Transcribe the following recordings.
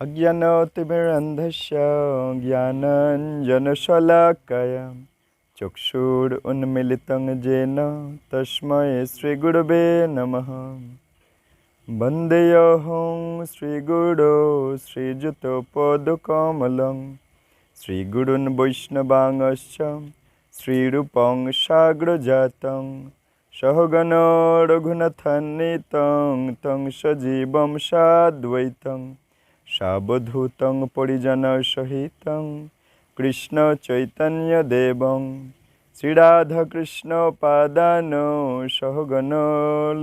अज्ञानतिमिरन्धस्य ज्ञानाञ्जनशलाकया चक्षुरुन्मीलितं येन तस्मै श्रीगुरवे नमः। वन्देऽहं श्रीगुरो श्रीयुतपदकमलं श्रीगुरून् वैष्णवांश्च श्रीरूपं साग्रजातं सहगण रघुनाथान्वितं तं सजीवं साद्वैतं सावधूतं परिजनसहितं कृष्णचैतन्यदेवं श्रीराधाकृष्णपादान् सहगण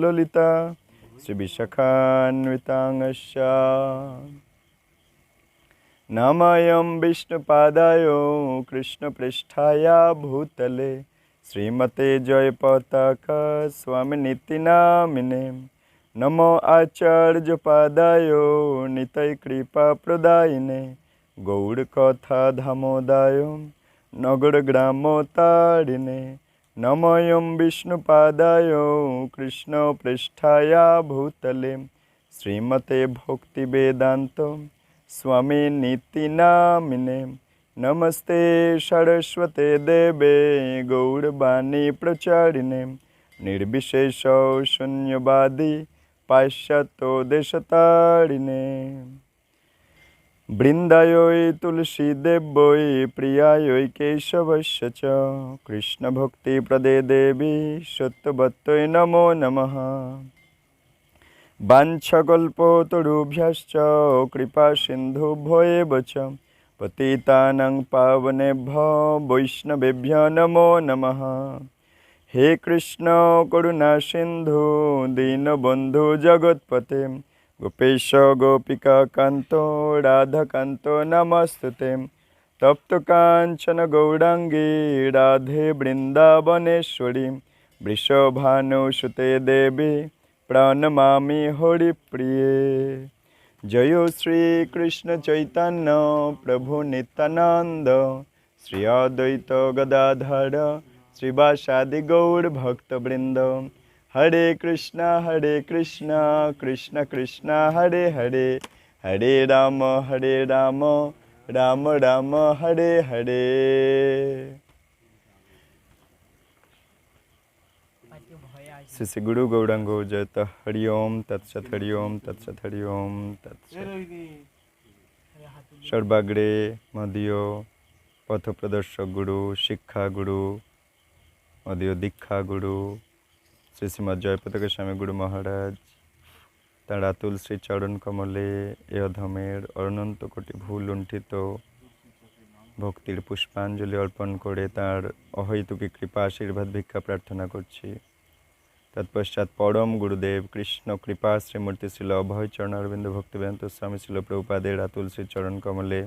ललिता श्रीविशाखान्वितांश्च नामायं विष्णुपादाय कृष्णप्रेष्ठाय भूतले श्रीमते जयपताका स्वामिनिति नामिने नमो आचार्यपादाय नितैकृपाप्रदायिने गौड़कथाधामोदाय नगरग्रामोत्तारिणे नमोऽयं विष्णुपादाय कृष्णप्रेष्ठाय भूतले श्रीमते भक्तिवेदान्त स्वामिनिति नामिने नमस्ते सरस्वते देवे गौरवाणी प्रचारिणे निर्विशेष शून्यवादी पाश्चात्य देशतारिणे वृन्दायै तुलसीदेव्यै प्रियायै केशवस्य च कृष्णभक्तिप्रदे देवी सत्यवत्यै नमो नमः। वाञ्छकल्पतरुभ्यश्च कृपासिन्धुभ्यो एव च पतितानां पावनेभ्यो वैष्णवेभ्यो नमो नमः। हे कृष्ण करुणा सिन्धु दीनबन्धु जगत्पते गोपेश गोपिका कान्तो राधाकान्तो नमस्तुते तप्त काञ्चन गौरांगी राधे वृन्दावनेश्वरी वृषभानुसुते देवी प्रणमामि हरिप्रिये। जय श्री कृष्ण चैतन्य प्रभु नित्यानंद श्री अद्वैत गदाधर श्रीवासादि गौर भक्तवृंद हरे कृष्णा कृष्ण कृष्ण हरे हरे हरे राम राम राम हरे हरे। श्री श्री गुरु गौरांग जयत हरि ओम तत्सत हरि ओम तत्सत हरि ओम तत्सत। सर्वाग्रे मदीय पथ प्रदर्शक गुरु शिक्षा गुरु मदीय दीक्षा गुरु श्री श्रीमद जयपताका स्वामी गुरु महाराज तार आतुल श्री चरण कमले ए अधमेर अनंत कोटि भूल लुंठित भक्तिर पुष्पांजलि अर्पण करे तार अहैतुकी कृपा आशीर्वाद भिक्षा प्रार्थना करछि। तत्पश्चात परम गुरुदेव कृष्ण कृपा श्रीमूर्ति श्रील अभय चरण अरविंद भक्तिवेदांत स्वामी श्रील प्रभुपादेर आतुल श्री चरण कमले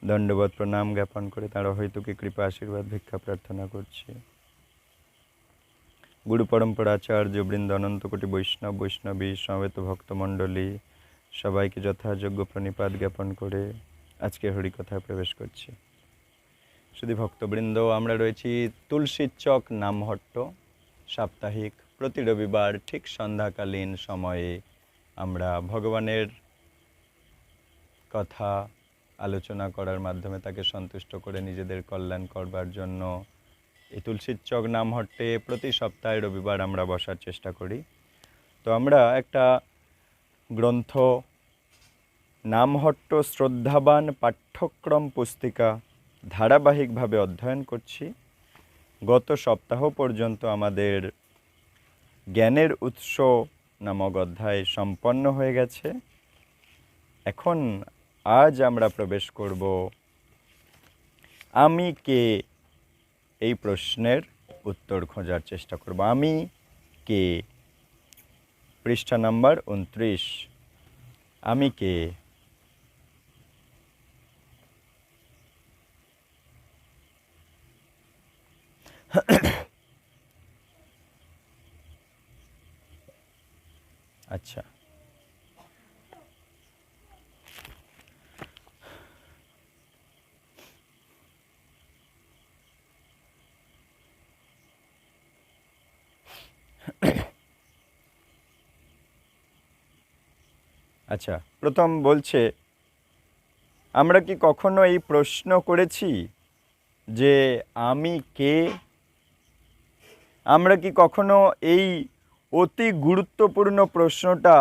दंडवत प्रणाम ज्ञापन करे तार अहैतुकी कृपा आशीर्वाद भिक्षा प्रार्थना करछि। गुरु परम्पराचार्य वृंद अनंत कोटि वैष्णव वैष्णवी समवेत भक्तमंडली सबाइके यथायोग्य प्रणिपात ज्ञापन करे आज के हरिकथा प्रवेश करछि। शुधु भक्तवृंद आमरा रयेछि तुलसी चक नामहट्ट साप्ताहिक प्रति रविवार ठीक सन्ध्याकालीन समये आमरा भगवानेर कथा आलोचना करार माध्यमे ताके सन्तुष्ट करे निजेदेर कल्याण करबार जन्य এই তুলসীর চক নামহট্টে প্রতি সপ্তাহে রবিবার আমরা বসার চেষ্টা করি। তো আমরা একটা গ্রন্থ নামহট্ট শ্রদ্ধাবান পাঠ্যক্রম পুস্তিকা ধারাবাহিকভাবে অধ্যয়ন করছি। গত সপ্তাহ পর্যন্ত আমাদের জ্ঞানের উৎস নামক অধ্যায় সম্পন্ন হয়ে গেছে। এখন আজ আমরা প্রবেশ করব আমি কে এই প্রশ্নের উত্তর খোঁজার চেষ্টা করব। আমি কে, পৃষ্ঠা নাম্বার 29। আমি কে? আচ্ছা, আচ্ছা, প্রথম বলছে আমরা কি কখনো এই প্রশ্ন করেছি যে আমি কে? আমরা কি কখনো এই অতি গুরুত্বপূর্ণ প্রশ্নটা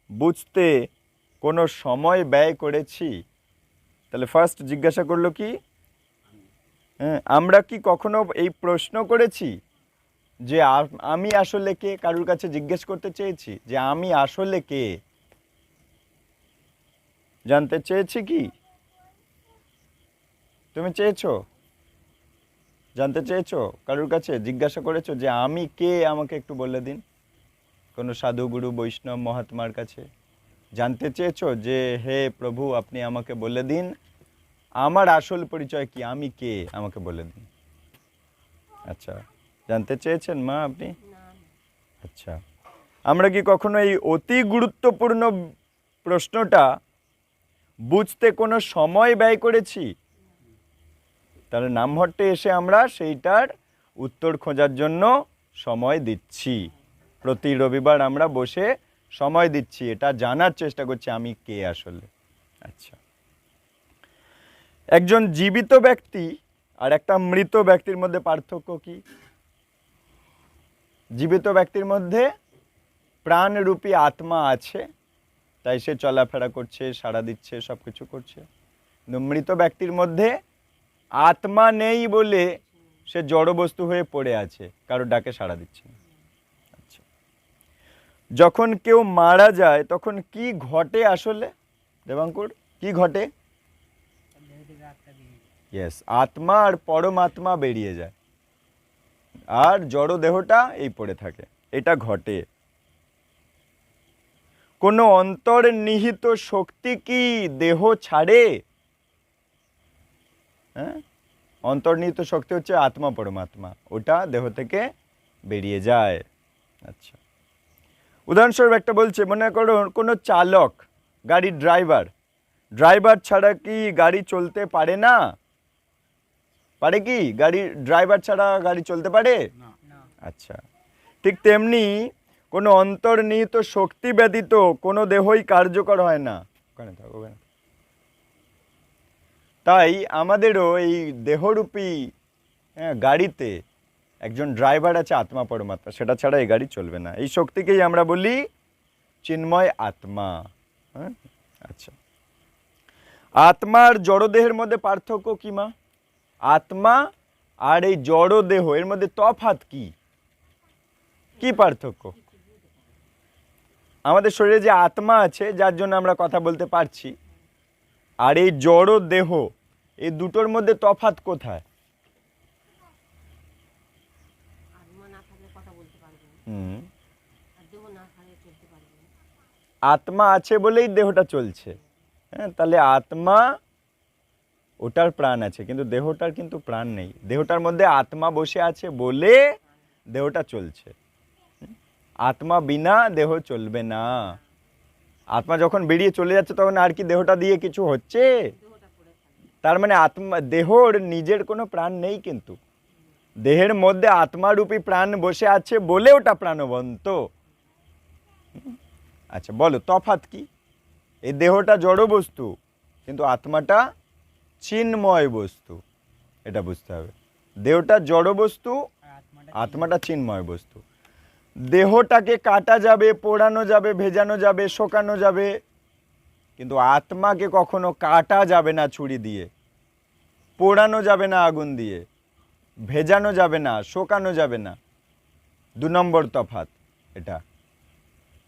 বুঝতে কোনো সময় ব্যয় করেছি? তাহলে ফার্স্ট জিজ্ঞাসা করলো কি, হ্যাঁ, আমরা কি কখনো এই প্রশ্ন করেছি যে আমি আসলে কে? কারোর কাছে জিজ্ঞেস করতে চেয়েছি যে আমি আসলে কে? জানতে চেয়েছি কি? তুমি চেয়েছো? জানতে চেয়েছো? কারোর কাছে জিজ্ঞাসা করেছো যে আমি কে, আমাকে একটু বলে দিন? কোনো সাধু, গুরু, বৈষ্ণব, মহাত্মার কাছে জানতে চেয়েছো যে হে প্রভু, আপনি আমাকে বলে দিন আমার আসল পরিচয় কি, আমি কে, আমাকে বলে দিন? আচ্ছা, জানতে চেয়েছেন মা আপনি? আচ্ছা, আমরা কি কখনো এই অতি গুরুত্বপূর্ণ প্রশ্নটা বুঝতে কোনো সময় ব্যয় করেছি? তাহলে নামহট্টে এসে আমরা সেইটার উত্তর খোঁজার জন্য সময় দিচ্ছি। প্রতি রবিবার আমরা বসে সময় দিচ্ছি, এটা জানার চেষ্টা করছি আমি কে আসলে। আচ্ছা, একজন জীবিত ব্যক্তি আর একটা মৃত ব্যক্তির মধ্যে পার্থক্য কি? জীবিত ব্যক্তির মধ্যে প্রাণরূপী আত্মা আছে, তাই সে চলাফেরা করছে, সাড়া দিচ্ছে, সব কিছু করছে। কিন্তু মৃত ব্যক্তির মধ্যে আত্মা নেই বলে সে জড়বস্তু হয়ে পড়ে আছে, কারো ডাকে সাড়া দিচ্ছে না। আচ্ছা, যখন কেউ মারা যায় তখন কি ঘটে আসলে দেবাঙ্কুর? কি ঘটে? ইয়েস, আত্মা আর পরমাত্মা বেরিয়ে যায়, আর জড় দেহটা এই পড়ে থাকে। এটা ঘটে। কোনো অন্তর্নিহিত শক্তি কি দেহ ছাড়ে? হ্যাঁ, অন্তর্নিহিত শক্তি হচ্ছে আত্মা, পরমাত্মা, ওটা দেহ থেকে বেরিয়ে যায়। আচ্ছা, উদাহরণস্বরূপ একটা বলছে, মনে করো কোনো চালক, গাড়ির ড্রাইভার ছাড়া কি গাড়ি চলতে পারে না? পারে কি? গাড়ির ড্রাইভার ছাড়া গাড়ি চলতে পারে? আচ্ছা, ঠিক তেমনি কোনো অন্তর্নিহিত শক্তি ব্যতীত কোনো দেহই কার্যকর হয় না। তাই আমাদেরও এই দেহরূপী গাড়িতে একজন ড্রাইভার আছে, আত্মা, পরমাত্মা, সেটা ছাড়া এই গাড়ি চলবে না। এই শক্তিকেই আমরা বলি চিন্ময় আত্মা। হ্যাঁ, আচ্ছা, আত্মা আর জড়দেহের মধ্যে পার্থক্য কি মা? আত্মা আর এই জড়দেহ এর মধ্যে তফাৎ কি? কি পার্থক্য? আমাদের শরীরে যে আত্মা আছে, যার জন্য আমরা কথা বলতে পারছি, আর এই জড় দেহ, এই দুটোর মধ্যে তফাৎ কোথায়? আত্মা আছে বলেই দেহটা চলছে। হ্যাঁ, তাহলে আত্মা, ওটার প্রাণ আছে, কিন্তু দেহটার কিন্তু প্রাণ নেই। দেহটার মধ্যে আত্মা বসে আছে বলে দেহটা চলছে। আত্মা বিনা দেহ চলবে না। আত্মা যখন বেরিয়ে চলে যাচ্ছে তখন আর কি দেহটা দিয়ে কিছু হচ্ছে? তার মানে আত্মা, দেহর নিজের কোনো প্রাণ নেই, কিন্তু দেহের মধ্যে আত্মারূপী প্রাণ বসে আছে বলে ওটা প্রাণবন্ত। আচ্ছা, বলো তফাৎ কি? এই দেহটা জড় বস্তু, কিন্তু আত্মাটা চিন্ময় বস্তু, এটা বুঝতে হবে। দেহটা জড় বস্তু, আত্মাটা চিন্ময় বস্তু। দেহটাকে কাটা যাবে, পোড়ানো যাবে, ভেজানো যাবে, শোকানো যাবে, কিন্তু আত্মাকে কখনো কাটা যাবে না ছুরি দিয়ে, পোড়ানো যাবে না আগুন দিয়ে, ভেজানো যাবে না, শোকানো যাবে না। 2 নম্বর তফাৎ এটা।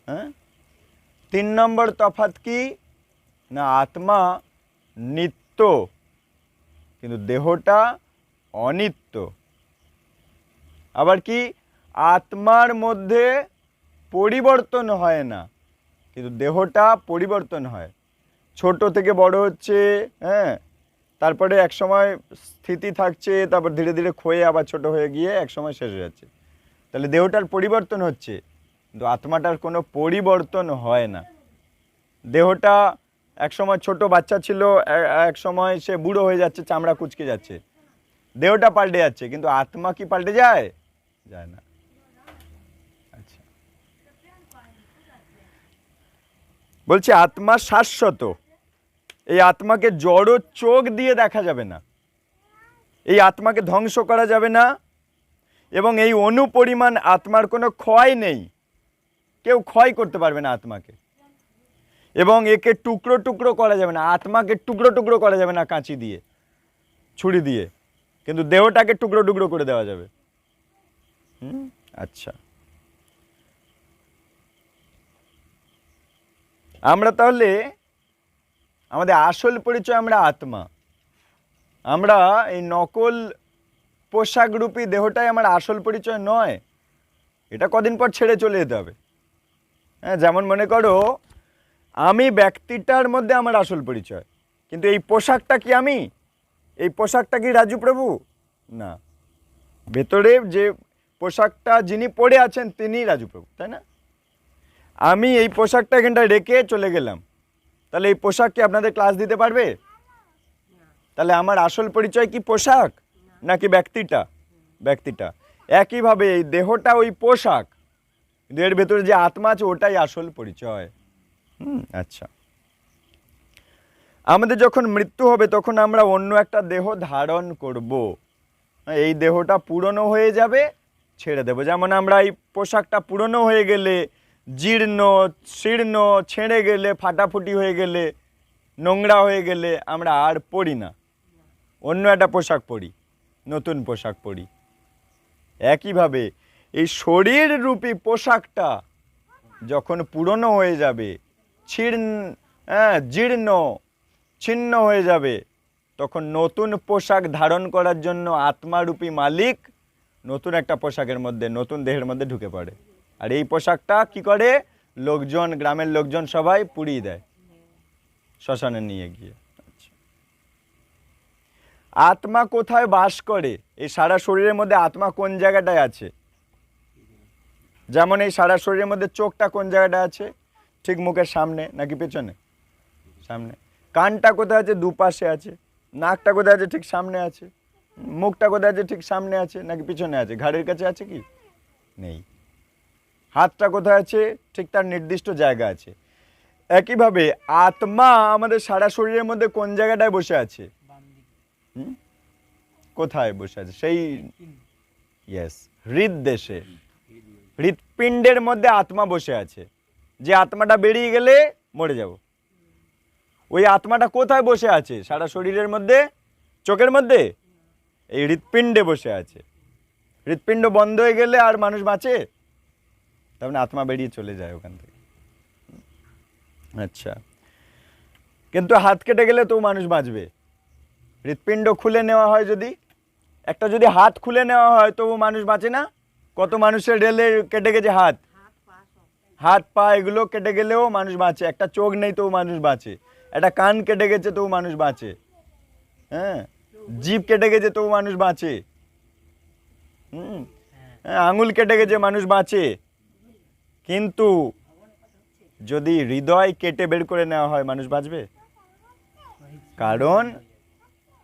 হ্যাঁ, 3 নম্বর তফাৎ কি না, আত্মা নিত্য, কিন্তু দেহটা অনিত্য। আবার কি, আত্মার মধ্যে পরিবর্তন হয় না, কিন্তু দেহটা পরিবর্তন হয়, ছোট থেকে বড় হচ্ছে। হ্যাঁ, তারপরে এক সময় স্থিতি থাকছে, তারপর ধীরে ধীরে ক্ষয়ে আবার ছোট হয়ে গিয়ে এক সময় শেষ হয়ে যাচ্ছে। তাহলে দেহটার পরিবর্তন হচ্ছে, কিন্তু আত্মাটার কোনো পরিবর্তন হয় না। দেহটা এক সময় ছোট বাচ্চা ছিল, এক সময় সে বুড়ো হয়ে যাচ্ছে, চামড়া কুঁচকে যাচ্ছে, দেহটা পাল্টে যাচ্ছে, কিন্তু আত্মা কি পাল্টে যায়? যায় না। আচ্ছা, বলছি আত্মা শাশ্বত। এই আত্মাকে জড় চোখ দিয়ে দেখা যাবে না, এই আত্মাকে ধ্বংস করা যাবে না, এবং এই অনুপরিমাণ আত্মার কোনো ক্ষয় নেই, কেউ ক্ষয় করতে পারবে না আত্মাকে, এবং একে টুকরো টুকরো করা যাবে না, আত্মাকে টুকরো টুকরো করা যাবে না কাঁচি দিয়ে, ছুরি দিয়ে, কিন্তু দেহটাকে টুকরো টুকরো করে দেওয়া যাবে। আচ্ছা, আমরা তাহলে আমাদের আসল পরিচয় আমরা আত্মা, আমরা এই নকল পোশাকরূপী দেহটাই আমার আসল পরিচয় নয়, এটা কদিন পর ছেড়ে চলে যেতে হবে। হ্যাঁ, যেমন মনে করো আমি ব্যক্তিটার মধ্যে আমার আসল পরিচয়, কিন্তু এই পোশাকটা কি আমি, এই পোশাকটা কি রাজু প্রভু? না, ভেতরে যে পোশাকটা যিনি পরে আছেন তিনি রাজু প্রভু, তাই না? আমি এই পোশাকটা এখানটা রেখে চলে গেলাম, তাহলে এই পোশাক কি আপনাদের ক্লাস দিতে পারবে? তাহলে আমার আসল পরিচয় কি পোশাক নাকি ব্যক্তিটা? ব্যক্তিটা। একইভাবে এই দেহটা ওই পোশাক, কিন্তু এর ভেতরে যে আত্মা আছে ওটাই আসল পরিচয়। আচ্ছা, আমাদের যখন মৃত্যু হবে তখন আমরা অন্য একটা দেহ ধারণ করব, এই দেহটা পুরনো হয়ে যাবে, ছেড়ে দেবো। যেমন আমরা এই পোশাকটা পুরনো হয়ে গেলে, জীর্ণ শীর্ণ, ছেড়ে গেলে, ফাটাফুটি হয়ে গেলে, নোংরা হয়ে গেলে আমরা আর পরি না, অন্য একটা পোশাক পরি, নতুন পোশাক পরি। একইভাবে এই শরীর রূপী পোশাকটা যখন পুরনো হয়ে যাবে, জীর্ণ ছিন্ন হয়ে যাবে, তখন নতুন পোশাক ধারণ করার জন্য আত্মারূপী মালিক নতুন একটা পোশাকের মধ্যে, নতুন দেহের মধ্যে ঢুকে পড়ে। আর এই পোশাকটা কি করে? লোকজন, গ্রামের লোকজন সবাই পুড়িয়ে দেয় শ্মশানে নিয়ে গিয়ে। আত্মা কোথায় বাস করে? এই সারা শরীরের মধ্যে আত্মা কোন জায়গাটায় আছে? যেমন এই সারা শরীরের মধ্যে চোখটা কোন জায়গাটায় আছে? ঠিক মুখের সামনে নাকি পেছনে? সামনে। কানটা কোথায় আছে? দুপাশে আছে। নাকটা কোথায় আছে? ঠিক সামনে আছে। মুখটা কোথায় আছে? ঠিক সামনে আছে নাকি পিছনে আছে? ঘাড়ের কাছে আছে কি? নেই। হাতটা কোথায় আছে? ঠিক তার নির্দিষ্ট জায়গা আছে। একইভাবে আত্মা আমাদের সারা শরীরের মধ্যে কোন জায়গাটায় বসে আছে? কোথায় বসে আছে? সেই হৃদদেশে, হৃৎপিণ্ডের মধ্যে আত্মা বসে আছে। যে আত্মাটা বেরিয়ে গেলে মরে যাব, ওই আত্মাটা কোথায় বসে আছে সারা শরীরের মধ্যে? চোখের মধ্যে, এই হৃৎপিণ্ডে বসে আছে। হৃৎপিণ্ড বন্ধ হয়ে গেলে আর মানুষ বাঁচে? তার মানে আত্মা বেরিয়ে চলে যায় ওখান থেকে। আচ্ছা, কিন্তু হাত কেটে গেলে তো মানুষ বাঁচবে। হৃৎপিণ্ড খুলে নেওয়া হয়, যদি একটা যদি হাত খুলে নেওয়া হয় তবু মানুষ বাঁচে না? কত মানুষের রেলে কেটে গেছে হাত, হাত পা এগুলো কেটে গেলেও মানুষ বাঁচে। একটা চোখ নেই তবু মানুষ বাঁচে, একটা কান কেটে গেছে তবু মানুষ বাঁচে, হ্যাঁ, জিভ কেটে গেছে তবু মানুষ বাঁচে, আঙুল কেটে গেছে মানুষ বাঁচে। কিন্তু যদি হৃদয় কেটে বের করে নেওয়া হয় মানুষ বাঁচবে? কারণ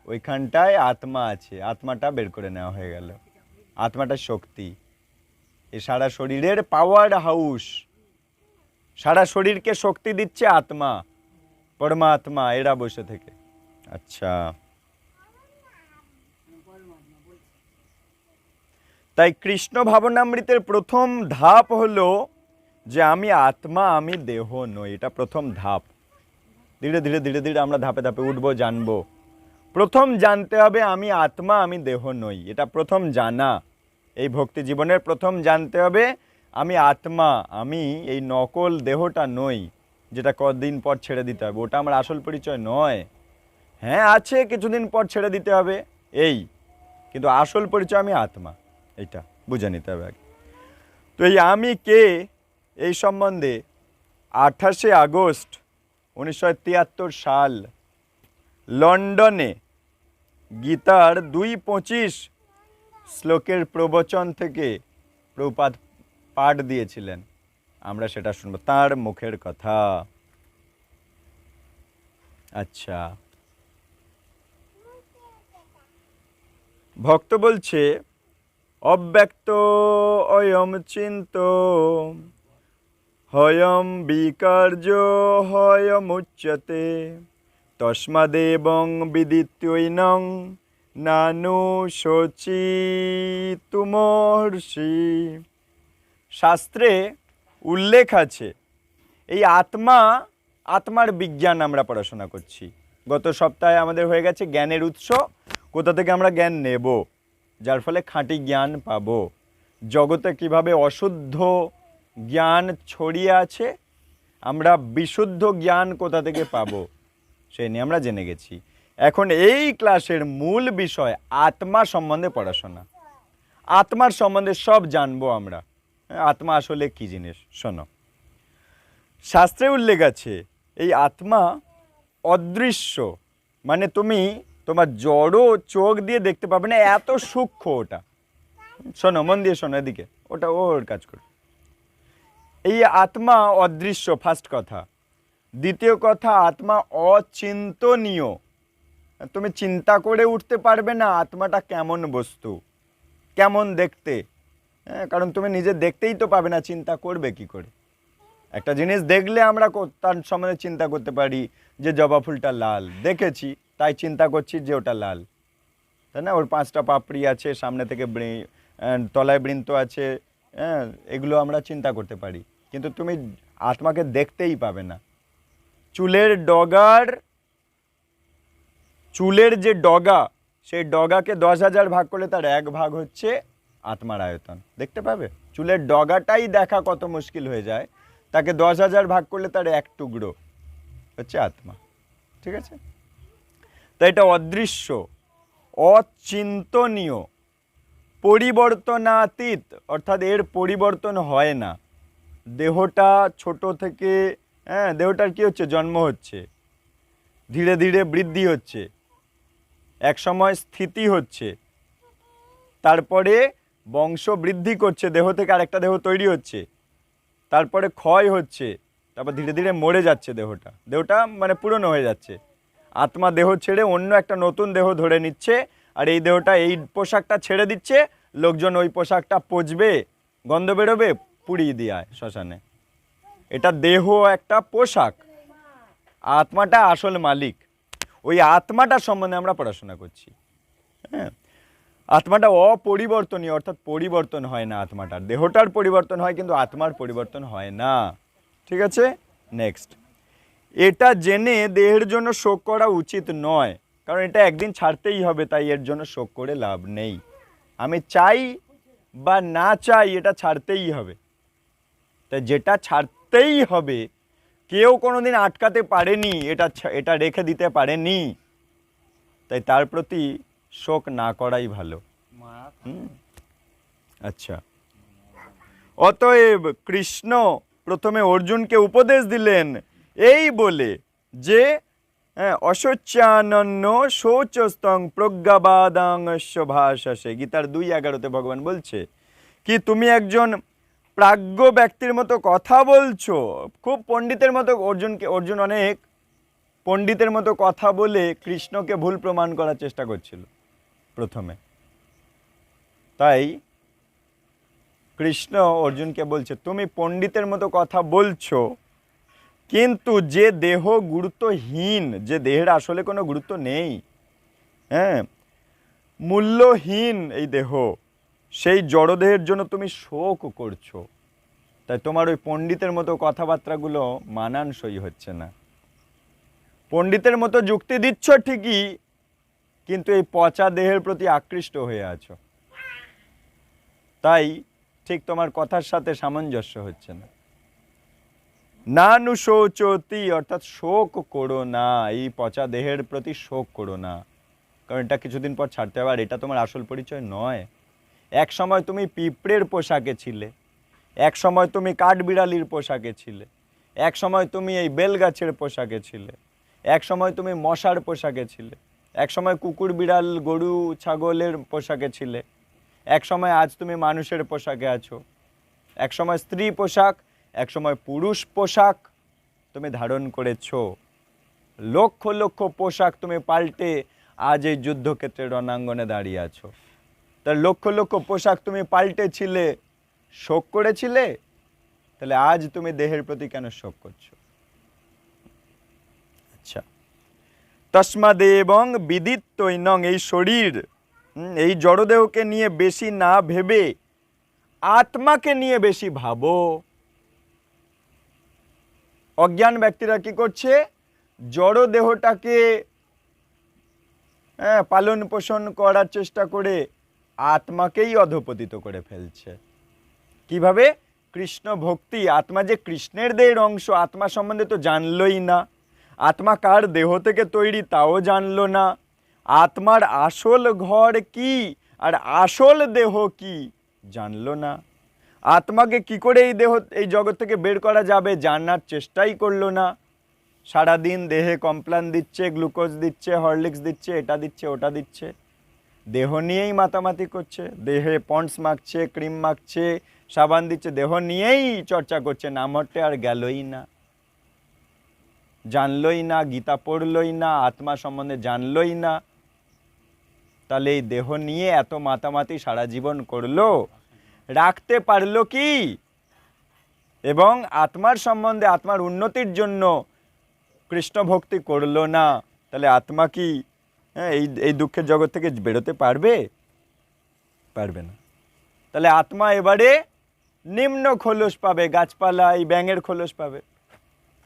ওইখানটায় আত্মা আছে, আত্মাটা বের করে নেওয়া হয়ে গেল। আত্মাটা শক্তি, এই সারা শরীরের পাওয়ার হাউস, সারা শরীরকে শক্তি দিচ্ছে আত্মা, পরমাত্মা, এরা বসে থেকে। আচ্ছা, তাই কৃষ্ণ ভাবনামৃতের প্রথম ধাপ হলো যে আমি আত্মা, আমি দেহ নই। এটা প্রথম ধাপ। ধীরে ধীরে ধীরে ধীরে আমরা ধাপে ধাপে উঠবো, জানবো। প্রথম জানতে হবে আমি আত্মা, আমি দেহ নই। এটা প্রথম জানা, এই ভক্তি জীবনের প্রথম জানতে হবে আমি আত্মা, আমি এই নকল দেহটা নই, যেটা কদিন পর ছেড়ে দিতে হবে। ওটা আমার আসল পরিচয় নয়। হ্যাঁ আছে, কিছুদিন পর ছেড়ে দিতে হবে, এই, কিন্তু আসল পরিচয় আমি আত্মা, এইটা বুঝে নিতে হবে আগে। তো এই আমি কে, এই সম্বন্ধে 28শে আগস্ট 1973 সাল লন্ডনে গীতার 2:25 শ্লোকের প্রবচন থেকে প্রভুপাদ পাঠ দিয়েছিলেন। আমরা সেটা শুনবো, তার মুখের কথা। আচ্ছা, ভক্ত বলছে, অব্যক্ত অয়ম চিন্ত হয়ম বিকার্য হয়মুচ্যতে তস্মাদেবং বিদিত্যৈনং নানু শোচিতুমহর্ষি। শাস্ত্রে উল্লেখ আছে এই আত্মার বিজ্ঞান আমরা পড়াশোনা করছি। গত সপ্তাহে আমাদের হয়ে গেছে জ্ঞানের উৎস, কোথা থেকে আমরা জ্ঞান নেব, যার ফলে খাঁটি জ্ঞান পাব। জগতে কিভাবে অশুদ্ধ জ্ঞান ছড়িয়ে আছে, আমরা বিশুদ্ধ জ্ঞান কোথা থেকে পাব সেই নিয়ে আমরা জেনে গেছি। এখন এই ক্লাসের মূল বিষয় আত্মা সম্বন্ধে পড়াশোনা। আত্মার সম্বন্ধে সব জানবো আমরা। আত্মা আসলে কি জিনিস শোনো। শাস্ত্রে উল্লেখ আছে এই আত্মা অদৃশ্য, মানে তুমি তোমার জড় চোখ দিয়ে দেখতে পাবে না, এত সূক্ষ্ম ওটা। শোনো, মন দিয়ে শোনো, এদিকে ওটা ওর কাজ করো। এই আত্মা অদৃশ্য, ফার্স্ট কথা। দ্বিতীয় কথা, আত্মা অচিন্তনীয়। তুমি চিন্তা করে উঠতে পারবে না আত্মাটা কেমন বস্তু, কেমন দেখতে। কারণ তুমি নিজে দেখতেই তো পাবে না, চিন্তা করবে কি করে? একটা জিনিস দেখলে আমরা তার সম্বন্ধে চিন্তা করতে পারি যে জবা ফুলটা লাল, দেখেছি তাই চিন্তা করছি যে ওটা লাল, তাই না? ওর 5টা পাপড়ি আছে, সামনে থেকে তলায় বৃন্ত আছে, এগুলো আমরা চিন্তা করতে পারি, কিন্তু তুমি আত্মাকে দেখতেই পাবে না। চুলের যে ডগা, সেই ডগাকে 10,000 ভাগ করলে তার 1 ভাগ হচ্ছে আত্মার আয়তন, দেখতে পাবে? চুলের ডগাটাই দেখা কত মুশকিল হয়ে যায়, তাকে 10,000 ভাগ করলে তার 1 টুকরো হচ্ছে আত্মা। ঠিক আছে? তাই এটা অদৃশ্য, অচিন্তনীয়, পরিবর্তনাতীত, অর্থাৎ এর পরিবর্তন হয় না। দেহটা ছোট থেকে, দেহটার কি হচ্ছে? জন্ম হচ্ছে, ধীরে ধীরে বৃদ্ধি হচ্ছে, এক সময় স্থিতি হচ্ছে, তারপরে বংশ বৃদ্ধি করছে, দেহ থেকে আরেকটা দেহ তৈরি হচ্ছে, তারপরে ক্ষয় হচ্ছে, তারপর ধীরে ধীরে মরে যাচ্ছে দেহটা মানে পুরনো হয়ে যাচ্ছে। আত্মা দেহ ছেড়ে অন্য একটা নতুন দেহ ধরে নিচ্ছে, আর এই দেহটা এই পোশাকটা ছেড়ে দিচ্ছে, লোকজন ওই পোশাকটা পচবে, গন্ধ বেরোবে, পুড়িয়ে দেয় শ্মশানে। এটা দেহ একটা পোশাক, আত্মাটা আসল মালিক। ওই আত্মাটার সম্বন্ধে আমরা পড়াশোনা করছি। আত্মাটা অপরিবর্তনীয়, অর্থাৎ পরিবর্তন হয় না আত্মাটার। দেহটার পরিবর্তন হয় কিন্তু আত্মার পরিবর্তন হয় না। ঠিক আছে? নেক্সট, এটা জেনে দেহের জন্য শোক করা উচিত নয়, কারণ এটা একদিন ছাড়তেই হবে, তাই এর জন্য শোক করে লাভ নেই। আমি চাই বা না চাই, এটা ছাড়তেই হবে। তাই যেটা ছাড়তেই হবে, কেউ কোনোদিন আটকাতে পারেনি, এটা রেখে দিতে পারেনি, তাই তার প্রতি শোক না করাই ভালো। আচ্ছা, অতএব কৃষ্ণ প্রথমে অর্জুনকে উপদেশ দিলেন এই বলে যে অশোচ্যানন্য শৌচস্তং প্রজ্ঞাবাদাং ভাষাসে। গীতার 2:11 ভগবান বলছে কি তুমি একজন প্রাজ্ঞ ব্যক্তির মতো কথা বলছো, খুব পণ্ডিতের মতো। অর্জুন অনেক পণ্ডিতের মতো কথা বলে কৃষ্ণকে ভুল প্রমাণ করার চেষ্টা করছিল প্রথমে। তাই কৃষ্ণ অর্জুনকে বলছে তুমি পণ্ডিতের মতো কথা বলছো, কিন্তু যে দেহ গুরুত্বহীন, যে দেহের আসলে কোনো গুরুত্ব নেই, মূল্যহীন এই দেহ, সেই জড়দেহের জন্য তুমি শোক করছো। তাই তোমার ওই পণ্ডিতের মতো কথাবার্তাগুলো মানানসই হচ্ছে না। পণ্ডিতের মতো যুক্তি দিচ্ছ ঠিকই, কিন্তু এই পচা দেহের প্রতি আকৃষ্ট হয়ে আছো, তাই ঠিক তোমার কথার সাথে সামঞ্জস্য হচ্ছে না। নানুশোচতি, অর্থাৎ শোক করো না, এই পচা দেহের প্রতি শোক করো না, কারণ এটা কিছুদিন পর ছাড়তে হবে, আর এটা তোমার আসল পরিচয় নয়। এক সময় তুমি পিঁপড়ের পোশাকে ছিলে, এক সময় তুমি কাঠবিড়ালির পোশাকে ছিলে, এক সময় তুমি এই বেলগাছের পোশাকে ছিলে, এক সময় তুমি মশার পোশাকে ছিলে, এক সময় কুকুর বিড়াল গরু ছাগলের পোশাকে ছিলে, এক সময় আজ তুমি মানুষের পোশাকে আছো, এক সময় স্ত্রী পোশাক, এক সময় পুরুষ পোশাক তুমি ধারণ করেছো। লক্ষ লক্ষ পোশাক তুমি পাল্টে আজ এই যুদ্ধক্ষেত্রে রণাঙ্গনে দাঁড়িয়ে আছো। তার লক্ষ লক্ষ পোশাক তুমি পাল্টেছিলে, শোক করেছিলে, তাহলে আজ তুমি দেহের প্রতি কেন শোক করছো? আচ্ছা, তস্মাদেবং বিদিত্যৈনং, এই শরীর, এই জড়দেহকে নিয়ে বেশি না ভেবে আত্মাকে নিয়ে বেশি ভাবো। অজ্ঞান ব্যক্তিরা কি করছে? জড় দেহটাকে পালন পোষণ করার চেষ্টা করে আত্মাকেই অধঃপতিত করে ফেলছে। কিভাবে? কৃষ্ণ ভক্তি, আত্মা যে কৃষ্ণের দেহের অংশ, আত্মা সম্বন্ধে তো জানলই না। আত্মা কার দেহ থেকে তৈরি তাও জানলো না। আত্মার আসল ঘর কি আর আসল দেহ কি জানলো না। আত্মাকে কি করে এই দেহ, এই জগৎ থেকে বের করা যাবে জানার চেষ্টাই করলো না। সারাদিন দেহে কমপ্লান দিচ্ছে, গ্লুকোজ দিচ্ছে, হরলিক্স দিচ্ছে, এটা দিচ্ছে, ওটা দিচ্ছে, দেহ নিয়েই মাতামাতি করছে। দেহে পন্ডস মাখছে, ক্রিম মাখছে, সাবান দিচ্ছে, দেহ নিয়েই চর্চা করছে। নামটে আর গেলই না, জানলই না, গীতা পড়লই না, আত্মা সম্বন্ধে জানলই না। তাহলে এই দেহ নিয়ে এত মাতামাতি সারা জীবন করলো, রাখতে পারলো কি? এবং আত্মার সম্বন্ধে, আত্মার উন্নতির জন্য কৃষ্ণ ভক্তি করলো না। তাহলে আত্মা কি এই দুঃখের জগৎ থেকে বেরোতে পারবে? পারবে না। তাহলে আত্মা এবারে নিম্ন খোলস পাবে, গাছপালা এই ব্যাঙের খোলস পাবে,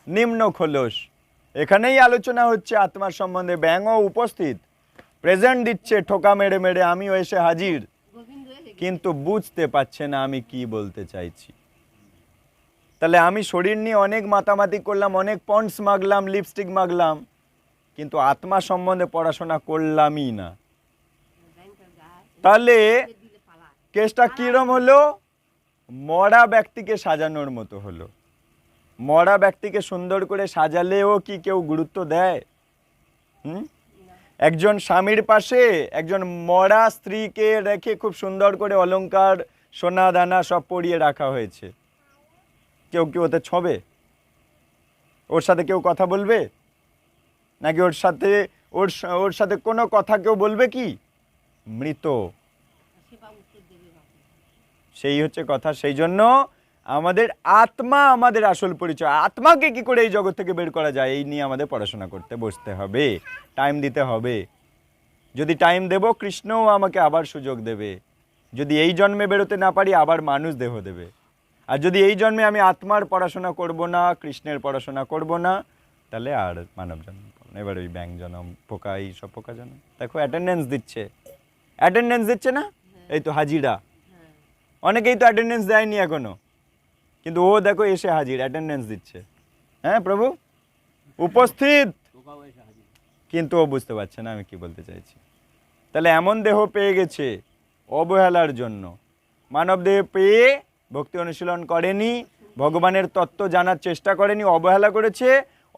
নিম্ন খোলস। এখানেই আলোচনা হচ্ছে আত্মার সম্বন্ধে। ব্যাঙও উপস্থিত, প্রেজেন্ট দিচ্ছে ঠোকা মেরে মেরে, আমিও এসে হাজির, কিন্তু বুঝতে পারছে না আমি কি বলতে চাইছি। তাহলে আমি শরীর নিয়ে অনেক মাতামাতি করলাম, অনেক পন্ডস মাগলাম, লিপস্টিক মাগলাম, কিন্তু আত্মা সম্বন্ধে পড়াশোনা করলামই না। তাহলে কেসটা কিরম হলো? মরা ব্যক্তিকে সাজানোর মতো হলো। মরা ব্যক্তিকে সুন্দর করে সাজালেও কি কেউ গুরুত্ব দেয়? একজন স্বামীর পাশে একজন মরা স্ত্রীকে রেখে খুব সুন্দর করে অলংকার, সোনা দানা সব পরিয়ে রাখা হয়েছে, কেউ কি ওতে ছবে? ওর সাথে কেউ কথা বলবে? নাকি ওর সাথে কোনো কথা কেউ বলবে কি? মৃত। সেই হচ্ছে কথা। সেই জন্য আমাদের আত্মা আমাদের আসল পরিচয়। আত্মাকে কি করে এই জগৎ থেকে বের করা যায়, এই নিয়ে আমাদের পড়াশোনা করতে বসতে হবে, টাইম দিতে হবে। যদি টাইম দেব, কৃষ্ণও আমাকে আবার সুযোগ দেবে। যদি এই জন্মে বেরোতে না পারি, আবার মানুষ দেহ দেবে। আর যদি এই জন্মে আমি আত্মার পড়াশোনা করব না, কৃষ্ণের পড়াশোনা করব না, তাহলে আর মানব জন্ম পাবো না। এবার ওই ব্যাঙ জন্ম, পোকা, এই সব পোকা জন্ম। দেখো অ্যাটেন্ডেন্স দিচ্ছে, অ্যাটেন্ডেন্স দিচ্ছে না? এই তো হাজিরা। অনেকেই তো অ্যাটেন্ডেন্স দেয়নি এখনো, কিন্তু ও দেখো এসে হাজির, অ্যাটেন্ডেন্স দিচ্ছে। হ্যাঁ প্রভু উপস্থিত, কিন্তু ও বুঝতে পারছে না আমি কি বলতে চাইছি। তাহলে এমন দেহ পেয়ে গেছে অবহেলার জন্য। মানব দেহ পেয়ে ভক্তি অনুশীলন করেনি, ভগবানের তত্ত্ব জানার চেষ্টা করেনি, অবহেলা করেছে।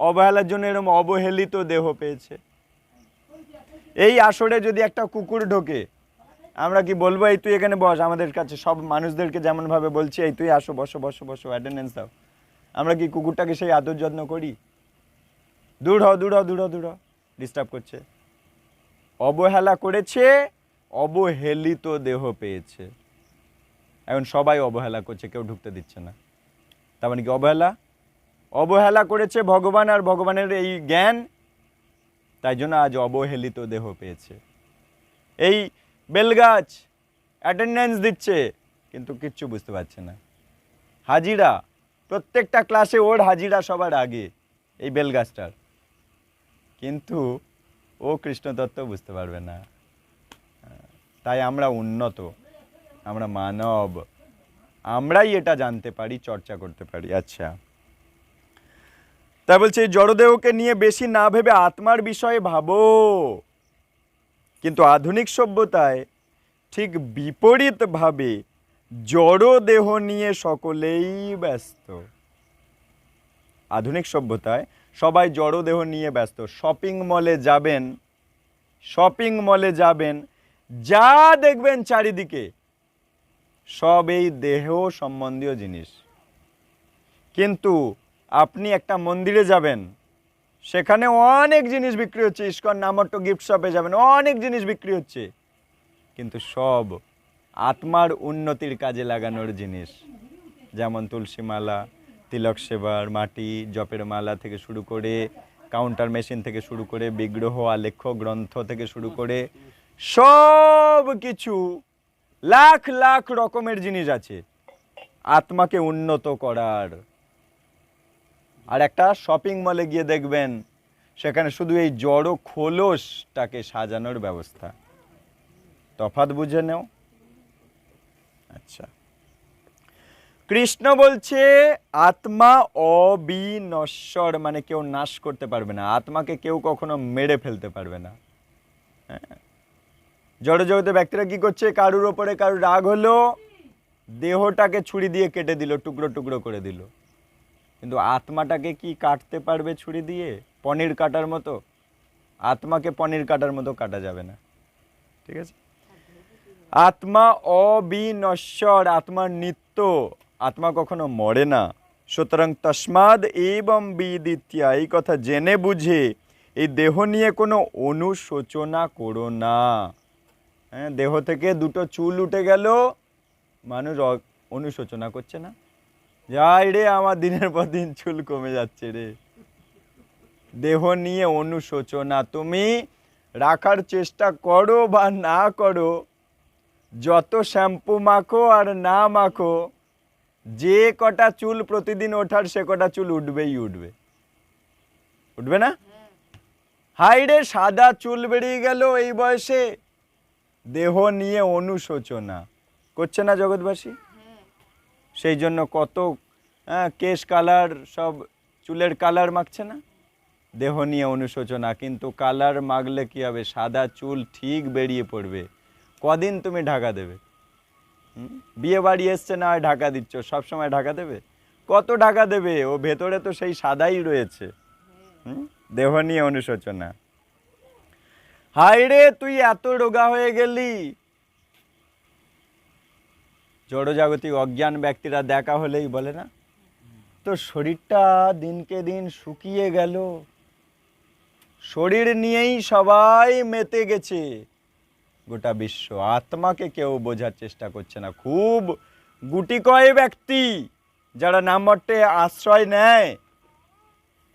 অবহেলার জন্য এরকম অবহেলিত দেহ পেয়েছে। এই আসরে যদি একটা কুকুর ঢোকে, আমরা কি বলবো এই তুই এখানে বস? আমাদের কাছে সব মানুষদেরকে যেমনভাবে বলছি এই তুই আসো, বসো বসো বসো, অ্যাটেন্ডেন্স দাও, আমরা কি কুকুরটাকে সেই আদর যত্ন করি? দূর হও, দূর হও, দূর হও, দূর হও, ডিস্টার্ব করছে। অবহেলা করেছে, অবহেলিত দেহ পেয়েছে। এখন সবাই অবহেলা করছে, কেউ ঢুকতে দিচ্ছে না। তার মানে কি অবহেলা? অবহেলা করেছে ভগবান আর ভগবানের এই জ্ঞান, তাই জন্য আজ অবহেলিত দেহ পেয়েছে। এই বেলগাছ অ্যাটেন্ডেন্স দিচ্ছে, কিন্তু কিচ্ছু বুঝতে পারছে না। হাজিরা, প্রত্যেকটা ক্লাসে ওর হাজিরা সবার আগে, এই বেলগাছটার, কিন্তু ও কৃষ্ণতত্ত্ব বুঝতে পারবে না। তাই আমরা উন্নত, আমরা মানব, আমরাই এটা জানতে পারি, চর্চা করতে পারি। আচ্ছা, তাই বলছে এই জড়দেহকে নিয়ে বেশি না ভেবে আত্মার বিষয়ে ভাবো। কিন্তু আধুনিক সভ্যতায় ঠিক বিপরীতভাবে জড়দেহ নিয়ে সকলেই ব্যস্ত। আধুনিক সভ্যতায় সবাই জড়দেহ নিয়ে ব্যস্ত। শপিং মলে যাবেন, শপিং মলে যাবেন, যা দেখবেন চারিদিকে সব এই দেহ সম্বন্ধীয় জিনিস। কিন্তু আপনি একটা মন্দিরে যাবেন, সেখানে অনেক জিনিস বিক্রি হচ্ছে। ইস্কন নামক গিফট শপে যাবেন, অনেক জিনিস বিক্রি হচ্ছে, কিন্তু সব আত্মার উন্নতির কাজে লাগানোর জিনিস। যেমন তুলসী মালা, তিলক সেবার মাটি, জপের মালা থেকে শুরু করে কাউন্টার মেশিন থেকে শুরু করে বিগ্রহ আলেখ্য গ্রন্থ থেকে শুরু করে সব কিছু লাখ লাখ রকমের জিনিস আছে আত্মাকে উন্নত করার। আর একটা শপিং মলে গিয়ে দেখবেন সেখানে শুধু এই জড় খোলসটাকে সাজানোর ব্যবস্থা। তফাৎ বুঝে নেও। আচ্ছা, কৃষ্ণ বলছে আত্মা অবিনশ্বর, মানে কেউ নাশ করতে পারবে না, আত্মাকে কেউ কখনো মেরে ফেলতে পারবে না। জড়জগতে ব্যক্তিরা কি করছে, কারুর ওপরে কারুর রাগ হলো, দেহটাকে ছুরি দিয়ে কেটে দিল, টুকরো টুকরো করে দিল, কিন্তু আত্মাটাকে কি কাটতে পারবে ছুরি দিয়ে? পনির কাটার মতো? আত্মাকে পনির কাটার মতো কাটা যাবে না। ঠিক আছে, আত্মা অবিনশ্বর, আত্মার নিত্য, আত্মা কখনো মরে না। সুতরাং তস্মাদ এবং বিদিত্যা, এই কথা জেনে বুঝে এই দেহ নিয়ে কোনো অনুশোচনা করো না। হ্যাঁ, দেহ থেকে দুটো চুল উঠে গেল, মানুষ অনুশোচনা করছে না, যাই রে আমার দিনের পর দিন চুল কমে যাচ্ছে রে। দেহ নিয়ে অনুশোচনা তুমি রাখার চেষ্টা করো বা না করো, যত শ্যাম্পু মাখো আর না মাখো, যে কটা চুল প্রতিদিন ওঠার সে কটা চুল উঠবেই উঠবে, উঠবে না? হাইরে সাদা চুল বেরিয়ে গেল এই বয়সে, দেহ নিয়ে অনুশোচনা করছে না জগৎবাসী? সেই জন্য কত কেশ কালার, সব চুলের কালার মাখছে না, দেহ নিয়ে অনুশোচনা। কিন্তু কালার মাখলে কি হবে, সাদা চুল ঠিক বেরিয়ে পড়বে। কদিন তুমি ঢাকা দেবে? বিয়ে বাড়ি এসছে না হয় ঢাকা দিচ্ছ, সবসময় ঢাকা দেবে? কত ঢাকা দেবে, ও ভেতরে তো সেই সাদাই রয়েছে। দেহ নিয়ে অনুশোচনা। হায়রে তুই এত রোগা হয়ে গেলি। জড়জাগতিক অজ্ঞান ব্যক্তিরা দেখা হলেই বলে না, তো শরীরটা দিনকে দিন শুকিয়ে গেল, শরীর নিয়েই সবাই মেতে গেছে গোটা বিশ্ব, আত্মাকে কেউ বোঝার চেষ্টা করছে না। খুব গুটি কয় ব্যক্তি যারা নামমঠে আশ্রয় নেয়,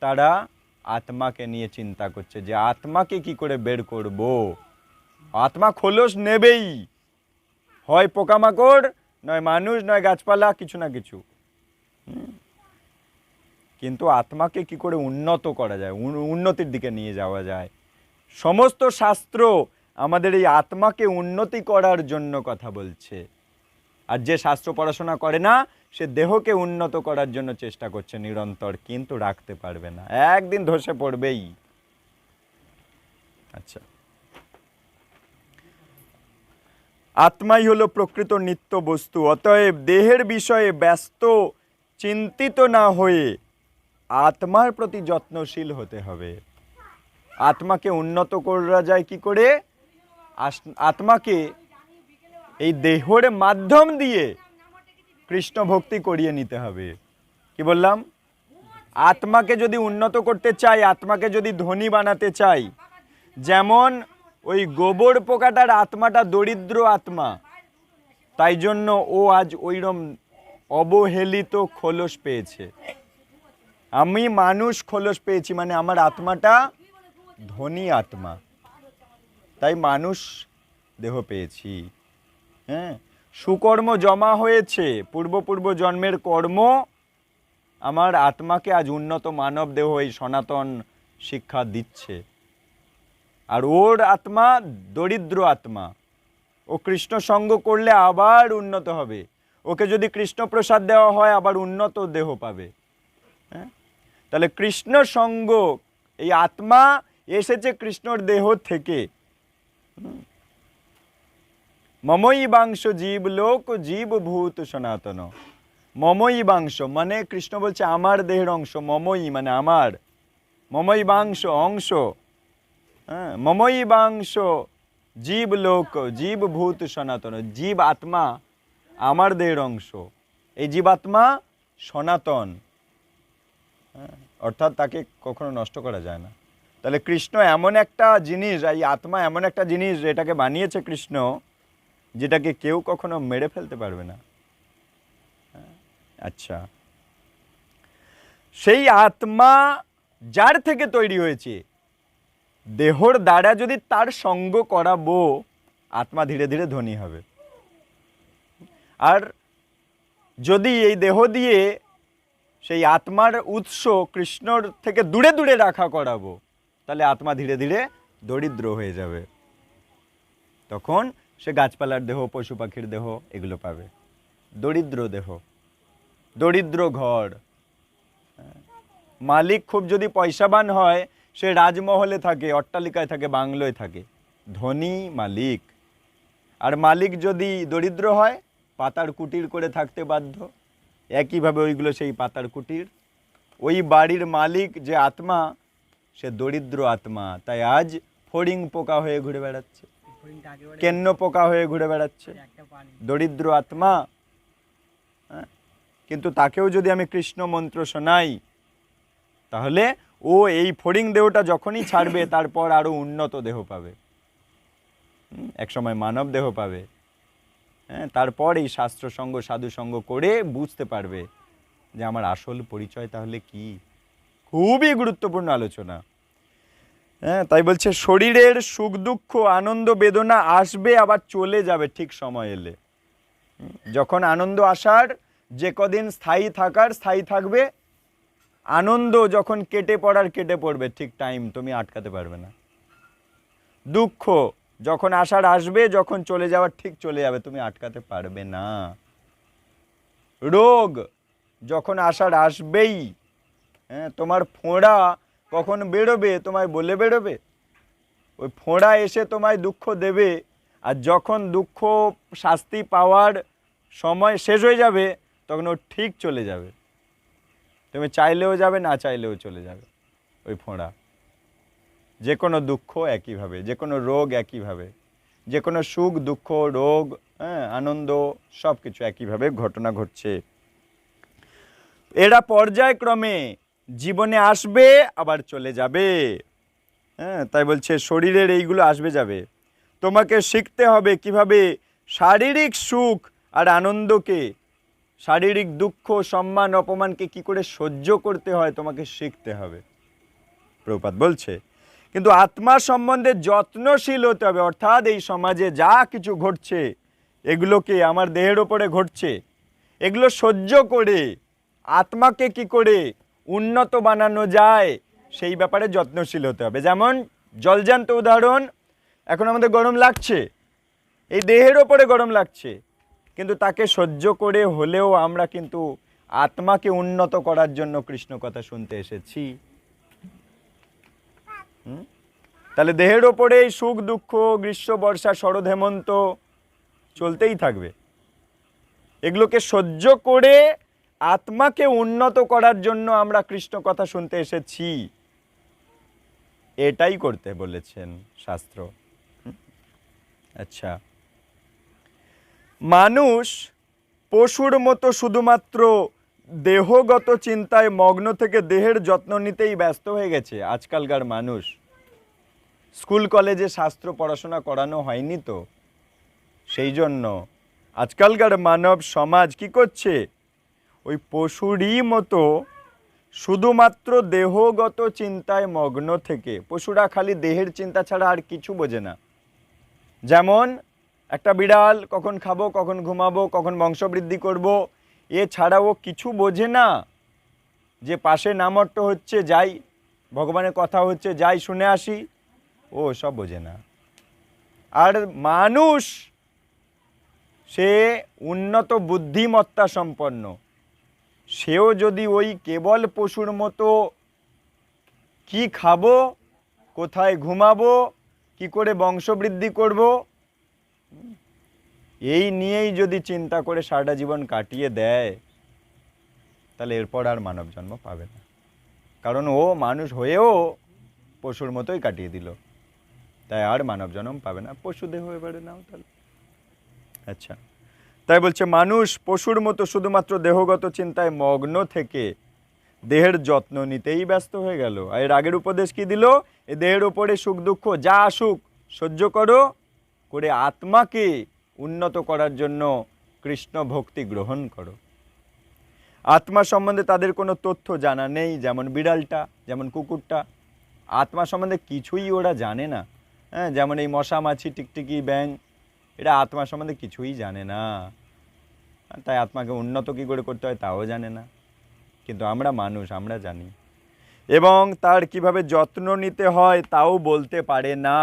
তারা আত্মাকে নিয়ে চিন্তা করছে যে আত্মাকে কি করে বের করব। আত্মা খোলস নেবেই, হয় পোকামাকড়, নয় মানুষ, নয় গাছপালা, কিছু না কিছু। কিন্তু আত্মাকে কি করে উন্নত করা যায়, উন্নতির দিকে নিয়ে যাওয়া যায়, সমস্ত শাস্ত্র আমাদের এই আত্মাকে উন্নতি করার জন্য কথা বলছে। আর যে শাস্ত্র পড়াশোনা করে না, সে দেহকে উন্নত করার জন্য চেষ্টা করছে নিরন্তর, কিন্তু রাখতে পারবে না, একদিন ধসে পড়বেই। আচ্ছা, আত্মাই হলো প্রকৃত নিত্য বস্তু। অতএব দেহের বিষয়ে ব্যস্ত চিন্তিত না হয়ে আত্মার প্রতি যত্নশীল হতে হবে। আত্মাকে উন্নত করা যায় কি করে? আত্মাকে এই দেহের মাধ্যম দিয়ে কৃষ্ণ ভক্তি করিয়ে নিতে হবে। কি বললাম? আত্মাকে যদি উন্নত করতে চাই, আত্মাকে যদি ধনী বানাতে চাই, যেমন ওই গোবর পোকাটার আত্মাটা দরিদ্র আত্মা, তাই জন্য ও আজ ওইরকম অবহেলিত খোলস পেয়েছে। আমি মানুষ খোলস পেয়েছি, মানে আমার আত্মাটা ধনী আত্মা, তাই মানুষ দেহ পেয়েছি। হ্যাঁ, সুকর্ম জমা হয়েছে, পূর্ব জন্মের কর্ম আমার আত্মাকে আজ উন্নত মানব দেহ, এই সনাতন শিক্ষা দিচ্ছে। আর ওর আত্মা দরিদ্র আত্মা, ও কৃষ্ণ সঙ্গ করলে আবার উন্নত হবে। ওকে যদি কৃষ্ণ প্রসাদ দেওয়া হয়, আবার উন্নত দেহ পাবে। হ্যাঁ, তাহলে কৃষ্ণ সঙ্গ, এই আত্মা এসেছে কৃষ্ণর দেহ থেকে। মমই বাংশ জীব লোক জীব ভূত সনাতন। মমই বাংশ মানে কৃষ্ণ বলছে আমার দেহের অংশ, মমই মানে আমার, মমই বাংশ অংশ, হ্যাঁ, মমই বাংশ জীব লোক জীব ভূত সনাতন। জীব আত্মা আমার দেহের অংশ, এই জীবাত্মা সনাতন, অর্থাৎ তাকে কখনো নষ্ট করা যায় না। তাহলে কৃষ্ণ এমন একটা জিনিস, এই আত্মা এমন একটা জিনিস, এটাকে বানিয়েছে কৃষ্ণ, যেটাকে কেউ কখনো মেরে ফেলতে পারবে না। আচ্ছা, সেই আত্মা যার থেকে তৈরি হয়েছে, দেহর দ্বারা যদি তার সঙ্গ করাবো, আত্মা ধীরে ধীরে ধনী হবে। আর যদি এই দেহ দিয়ে সেই আত্মার উৎস কৃষ্ণর থেকে দূরে দূরে রাখা করাবো, তাহলে আত্মা ধীরে ধীরে দরিদ্র হয়ে যাবে। তখন সে গাছপালার দেহ, পশু পাখির দেহ এগুলো পাবে। দরিদ্র দেহ, দরিদ্র ঘর। মালিক খুব যদি পয়সাবান হয়, সে রাজমহলে থাকে, অট্টালিকায় থাকে, বাংলোয় থাকে, ধনী মালিক। আর মালিক যদি দরিদ্র হয়, পাতার কুটির করে থাকতে বাধ্য। একইভাবে ওইগুলো সেই পাতার কুটির। ওই বাড়ির মালিক যে আত্মা, সে দরিদ্র আত্মা। তাই আজ ফড়িং পোকা হয়ে ঘুরে বেড়াচ্ছে, কেন্ন পোকা হয়ে ঘুরে বেড়াচ্ছে, দরিদ্র আত্মা। কিন্তু তাকেও যদি আমি কৃষ্ণ মন্ত্র শোনাই, তাহলে ও এই ফড়িং দেহটা যখনই ছাড়বে, তারপর আরো উন্নত দেহ পাবে, একসময় মানব দেহ পাবে। তারপর এই শাস্ত্র সঙ্গ, সাধু সঙ্গ করে বুঝতে পারবে যে আমার আসল পরিচয় তাহলে কি। খুবই গুরুত্বপূর্ণ আলোচনা। তাই বলছে শরীরের সুখ দুঃখ আনন্দ বেদনা আসবে, আবার চলে যাবে ঠিক সময় এলে। যখন আনন্দ আসার, যে কদিন স্থায়ী থাকার স্থায়ী থাকবে, আনন্দ যখন কেটে পড়ার কেটে পড়বে, ঠিক টাইম তুমি আটকাতে পারবে না। দুঃখ যখন আসার আসবে, যখন চলে যাওয়ার ঠিক চলে যাবে, তুমি আটকাতে পারবে না। রোগ যখন আসার আসবেই, তোমার ফোঁড়া কখন বেরোবে তোমায় বলে বেরোবে? ওই ফোঁড়া এসে তোমায় দুঃখ দেবে, আর যখন দুঃখ শাস্তি পাওয়ার সময় শেষ হয়ে যাবে, তখন ও ঠিক চলে যাবে। তুমি চাইলেও যাবে, না চাইলেও চলে যাবে ওই ফোঁড়া। যে কোনো দুঃখ একইভাবে, যে কোনো রোগ একইভাবে, যে কোনো সুখ দুঃখ রোগ আনন্দ সব কিছু একইভাবে ঘটনা ঘটছে। এরা পর্যায়ক্রমে জীবনে আসবে, আবার চলে যাবে। তাই বলছে শরীরের এইগুলো আসবে যাবে। তোমাকে শিখতে হবে কিভাবে শারীরিক সুখ আর আনন্দকে, শারীরিক দুঃখ সম্মান অপমানকে কি করে সহ্য করতে হয়, তোমাকে শিখতে হবে। প্রভুপাদ বলছে কিন্তু আত্মা সম্বন্ধে যত্নশীল হতে হবে। অর্থাৎ এই সমাজে যা কিছু ঘটছে, এগুলোকে আমার দেহের ওপরে ঘটছে, এগুলো সহ্য করে আত্মাকে কি করে উন্নত বানানো যায়, সেই ব্যাপারে যত্নশীল হতে হবে। যেমন জলজান্ত উদাহরণ, এখন আমাদের গরম লাগছে, এই দেহের ওপরে গরম লাগছে, কিন্তু তাকে সহ্য করে হলেও আমরা কিন্তু আত্মাকে উন্নত করার জন্য কৃষ্ণ কথা শুনতে এসেছি। তাহলে দেহের ওপরে সুখ দুঃখ, গ্রীষ্ম বর্ষা শরৎ হেমন্ত চলতেই থাকবে। এগুলোকে সহ্য করে আত্মাকে উন্নত করার জন্য আমরা কৃষ্ণ কথা শুনতে এসেছি, এটাই করতে বলেছেন শাস্ত্র। আচ্ছা, মানুষ পশুর মতো শুধুমাত্র দেহগত চিন্তায় মগ্ন থেকে দেহের যত্ন নিতেই ব্যস্ত হয়ে গেছে আজকালকার মানুষ। স্কুল কলেজে শাস্ত্র পড়াশোনা করানো হয়নি তো, সেই জন্য আজকালকার মানব সমাজ কি করছে, ওই পশুরই মতো শুধুমাত্র দেহগত চিন্তায় মগ্ন থেকে, পশুরা খালি দেহের চিন্তা ছাড়া আর কিছু বোঝে না। যেমন একটা বিড়াল কখন খাবো, কখন ঘুমাবো, কখন বংশবৃদ্ধি করব, এছাড়াও কিছু বোঝে না। যে পাশে নামট্য হচ্ছে যাই, ভগবানের কথা হচ্ছে যাই শুনে আসি, ও সব বোঝে না। আর মানুষ সে উন্নত বুদ্ধিমত্তা সম্পন্ন, সেও যদি ওই কেবল পশুর মতো কি খাবো, কোথায় ঘুমাবো, কি করে বংশবৃদ্ধি করব, এই নিয়েই যদি চিন্তা করে সারাটা জীবন কাটিয়ে দেয়, তাহলে এরপর আর মানব জন্ম পাবে না। কারণ ও মানুষ হয়েও পশুর মতোই কাটিয়ে দিল, তাই আর মানব জন্ম পাবে না, পশু দেহ এবারে নাও তাহলে। আচ্ছা, তাই বলছে মানুষ পশুর মতো শুধুমাত্র দেহগত চিন্তায় মগ্ন থেকে দেহের যত্ন নিতেই ব্যস্ত হয়ে গেল। আর এর আগের উপদেশ কি দিল, এই দেহের উপরে সুখ দুঃখ যা আসুক সহ্য করো, করে আত্মাকে উন্নত করার জন্য কৃষ্ণ ভক্তি গ্রহণ করো। আত্মা সম্বন্ধে তাদের কোনো তথ্য জানা নেই, যেমন বিড়ালটা, যেমন কুকুরটা। আত্মা সম্বন্ধে কিছুই ওরা জানে না। হ্যাঁ, যেমন এই মশা, মাছি, টিকটিকি, ব্যাঙ, এরা আত্মা সম্বন্ধে কিছুই জানে না। তাই আত্মাকে উন্নত কী করে করতে হয় তাও জানে না। কিন্তু আমরা মানুষ, আমরা জানি। এবং তার কিভাবে যত্ন নিতে হয় তাও বলতে পারে না।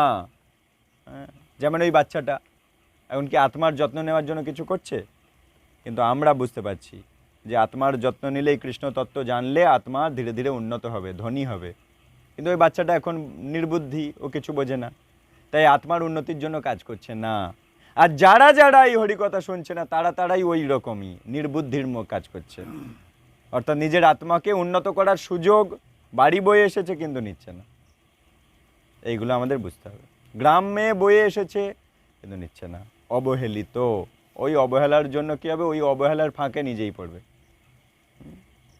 হ্যাঁ, যেমন ওই বাচ্চাটা এখন কি আত্মার যত্ন নেওয়ার জন্য কিছু করছে? কিন্তু আমরা বুঝতে পারছি যে আত্মার যত্ন নিলেই কৃষ্ণ তত্ত্ব জানলে আত্মা ধীরে ধীরে উন্নত হবে, ধনী হবে। কিন্তু ওই বাচ্চাটা এখন নির্বুদ্ধি, ও কিছু বোঝে না, তাই আত্মার উন্নতির জন্য কাজ করছে না। আর যারা যারা এই হরিকথা শুনছে না তারাই ওই রকমই নির্বুদ্ধির কাজ করছে। অর্থাৎ নিজের আত্মাকে উন্নত করার সুযোগ বাড়ি বয়ে এসেছে কিন্তু নিচ্ছে না। এইগুলো আমাদের বুঝতে হবে। গ্রামে বয়ে এসেছে কিন্তু নিচ্ছে না, অবহেলিত। ওই অবহেলার জন্য কী হবে? ওই অবহেলার ফাঁকে নিজেই পড়বে।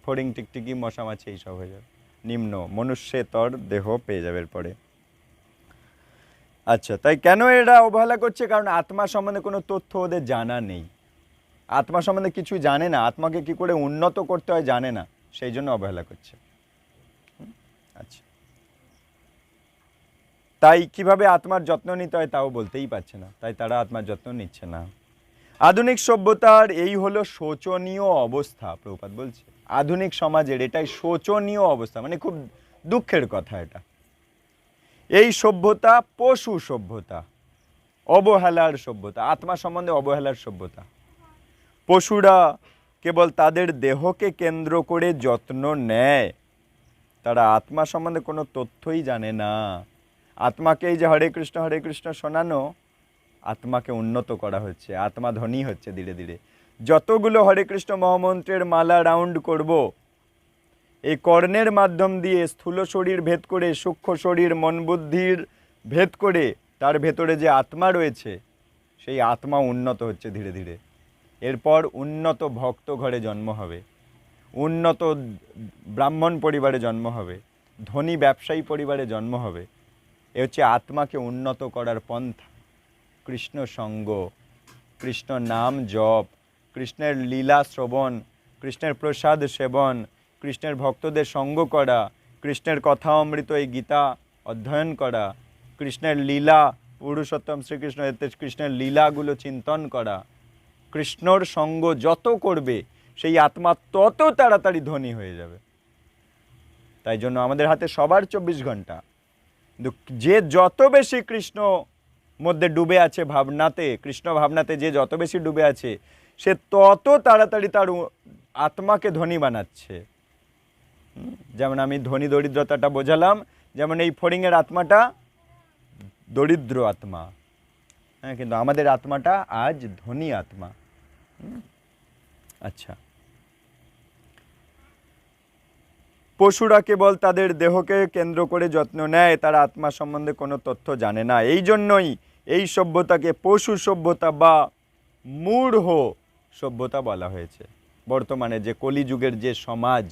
ফড়িং, টিকটিকি, মশামাছি এইসব হয়ে যাবে। নিম্ন মনুষ্যেতর দেহ পেয়ে যাবে এরপরে। আচ্ছা, তাই কেন এরা অবহেলা করছে? কারণ আত্মা সম্বন্ধে কোনো তথ্য ওদের জানা নেই। আত্মা সম্বন্ধে কিছু জানে না, আত্মাকে কি করে উন্নত করতে হয় জানে না, সেই জন্য অবহেলা করছে। আচ্ছা, তাই কিভাবে আত্মার যত্ন নিতে হয় তাও বলতেই পারছে না, তাই তারা আত্মার যত্ন নিচ্ছে না। আধুনিক সভ্যতার এই হলো শোচনীয় অবস্থা। প্রভুপাদ বলছে আধুনিক সমাজের এটাই শোচনীয় অবস্থা, মানে খুব দুঃখের কথা এটা। এই সভ্যতা পশু সভ্যতা, অবহেলার সভ্যতা, আত্মা সম্বন্ধে অবহেলার সভ্যতা। পশুরা কেবল তাদের দেহকে কেন্দ্র করে যত্ন নেয়, তারা আত্মা সম্বন্ধে কোনো তথ্যই জানে না। আত্মাকে এই যে হরে কৃষ্ণ শোনানো, আত্মাকে উন্নত করা হচ্ছে, আত্মা ধনী হচ্ছে ধীরে ধীরে। যতগুলো হরে কৃষ্ণ মহামন্ত্রের মালা রাউন্ড করব, এই কর্ণের মাধ্যম দিয়ে স্থূল শরীর ভেদ করে সূক্ষ্ম শরীর মন বুদ্ধির ভেদ করে তার ভেতরে যে আত্মা রয়েছে সেই আত্মা উন্নত হচ্ছে ধীরে ধীরে। এরপর উন্নত ভক্ত ঘরে জন্ম হবে, উন্নত ব্রাহ্মণ পরিবারে জন্ম হবে, ধনী ব্যবসায়ী পরিবারে জন্ম হবে। এ হচ্ছে আত্মাকে উন্নত করার পন্থা। কৃষ্ণ সঙ্গ, কৃষ্ণ নাম জপ, কৃষ্ণের লীলা শ্রবণ, কৃষ্ণের প্রসাদ সেবন, কৃষ্ণের ভক্তদের সঙ্গ করা, কৃষ্ণের কথা অমৃত এই গীতা অধ্যয়ন করা, কৃষ্ণের লীলা, পুরুষোত্তম শ্রীকৃষ্ণ কৃষ্ণের লীলাগুলো চিন্তন করা। কৃষ্ণর সঙ্গ যত করবে সেই আত্মা তত তাড়াতাড়ি ধনী হয়ে যাবে। তাই জন্য আমাদের হাতে সবার 24 ঘন্টা, কিন্তু যে যত বেশি কৃষ্ণ মধ্যে ডুবে আছে ভাবনাতে, কৃষ্ণ ভাবনাতে যে যত বেশি ডুবে আছে সে তত তাড়াতাড়ি তার আত্মাকে ধনী বানাচ্ছে। যেমন আমি ধনী দরিদ্রতাটা বোঝালাম, যেমন এই ফড়িংয়ের আত্মাটা দরিদ্র আত্মা, হ্যাঁ, কিন্তু আমাদের আত্মাটা আজ ধনী আত্মা। আচ্ছা, পশুরা কেবল তাদের দেহকে কেন্দ্র করে যত্ন নেয়, তারা আত্মা সম্বন্ধে কোনো তথ্য জানে না। এই জন্যই এই সভ্যতাকে পশু সভ্যতা বা মূঢ় সভ্যতা বলা হয়েছে। বর্তমানে যে কলিযুগের যে সমাজ,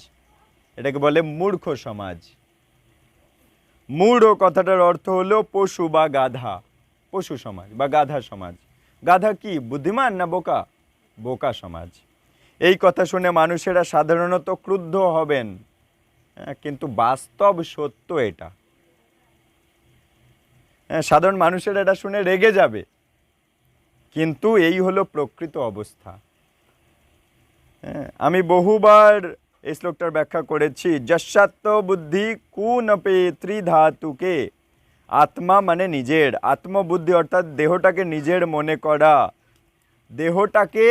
এটাকে বলে মূর্খ সমাজ। মূঢ় কথাটার অর্থ হলো পশু বা গাধা, পশু সমাজ বা গাধা সমাজ। গাধা কি বুদ্ধিমান না বোকা? বোকা সমাজ। এই কথা শুনে মানুষেরা সাধারণত ক্রুদ্ধ হবেন, কিন্তু বাস্তব সত্য এটা। সাধারণ মানুষেরা এটা শুনে রেগে যাবে, কিন্তু এই হলো প্রকৃত অবস্থা। আমি বহুবার এই শ্লোকটার ব্যাখ্যা করেছি। যশাত্ম বুদ্ধি কুনপে ত্রিধাতুকে, আত্মা মানে নিজের, আত্মবুদ্ধি অর্থাৎ দেহটাকে নিজের মনে করা, দেহটাকে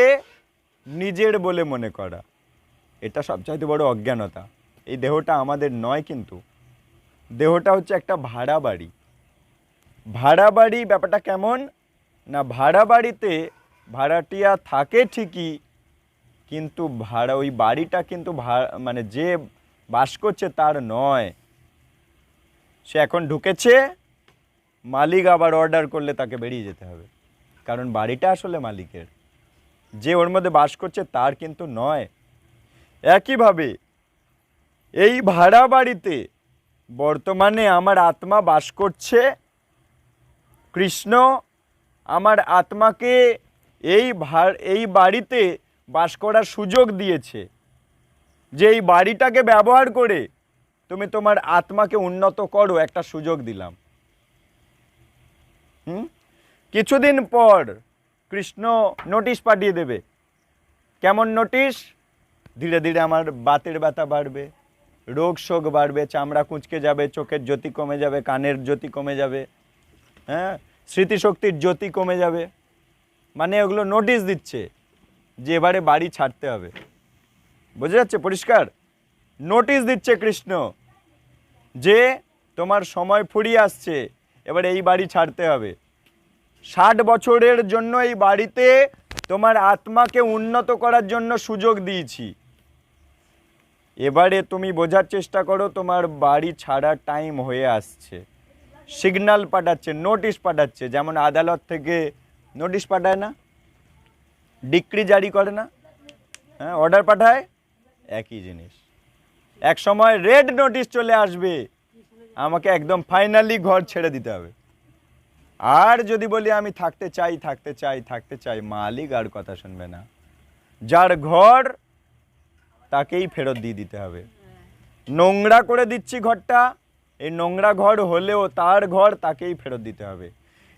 নিজের বলে মনে করা, এটা সবচাইতে বড় অজ্ঞানতা। এই দেহটা আমাদের নয়, কিন্তু দেহটা হচ্ছে একটা ভাড়া বাড়ি। ভাড়া বাড়ি ব্যাপারটা কেমন না, ভাড়া বাড়িতে ভাড়াটিয়া থাকে ঠিকই, কিন্তু ভাড়া ওই বাড়িটা কিন্তু মানে যে বাস করছে তার নয়। সে এখন ঢুকেছে, মালিক আবার অর্ডার করলে তাকে বেরিয়ে যেতে হবে, কারণ বাড়িটা আসলে মালিকের, যে ওর মধ্যে বাস করছে তার কিন্তু নয়। একইভাবে এই ভাড়া বাড়িতে বর্তমানে আমার আত্মা বাস করছে। কৃষ্ণ আমার আত্মাকে এই বাড়িতে বাস করার সুযোগ দিয়েছে, যে এই বাড়িটাকে ব্যবহার করে তুমি তোমার আত্মাকে উন্নত করো, একটা সুযোগ দিলাম। কিছুদিন পর কৃষ্ণ নোটিশ পাঠিয়ে দেবে। কেমন নোটিশ? ধীরে ধীরে আমার বাতের ব্যথা বাড়বে, রোগ শোক বাড়বে, চামড়া কুঁচকে যাবে, চোখের জ্যোতি কমে যাবে, কানের জ্যোতি কমে যাবে, হ্যাঁ, স্মৃতিশক্তির জ্যোতি কমে যাবে। মানে ওগুলো নোটিশ দিচ্ছে যে এবারে বাড়ি ছাড়তে হবে। বোঝা যাচ্ছে পরিষ্কার? নোটিশ দিচ্ছে কৃষ্ণ যে তোমার সময় ফুরিয়ে আসছে, এবারে এই বাড়ি ছাড়তে হবে। 60 বছরের জন্য এই বাড়িতে তোমার আত্মাকে উন্নত করার জন্য সুযোগ দিয়েছি। এবারে তুমি বোঝার চেষ্টা করো, তোমার বাড়ি ছাড়ার টাইম হয়ে আসছে। সিগন্যাল পাঠাচ্ছে, নোটিশ পাঠাচ্ছে। যেমন আদালত থেকে নোটিশ পাঠায় না, ডিক্রি জারি করে না, হ্যাঁ, অর্ডার পাঠায়, একই জিনিস। এক সময় রেড নোটিশ চলে আসবে, আমাকে একদম ফাইনালি ঘর ছেড়ে দিতে হবে। আর যদি বলি আমি থাকতে চাই থাকতে চাই থাকতে চাই, মালিক আর কথা শুনবে না। যার ঘর তাকেই ফেরত দিয়ে দিতে হবে। নোংরা করে দিচ্ছি ঘরটা, এই নোংরা ঘর হলেও তার ঘর তাকেই ফেরত দিতে হবে।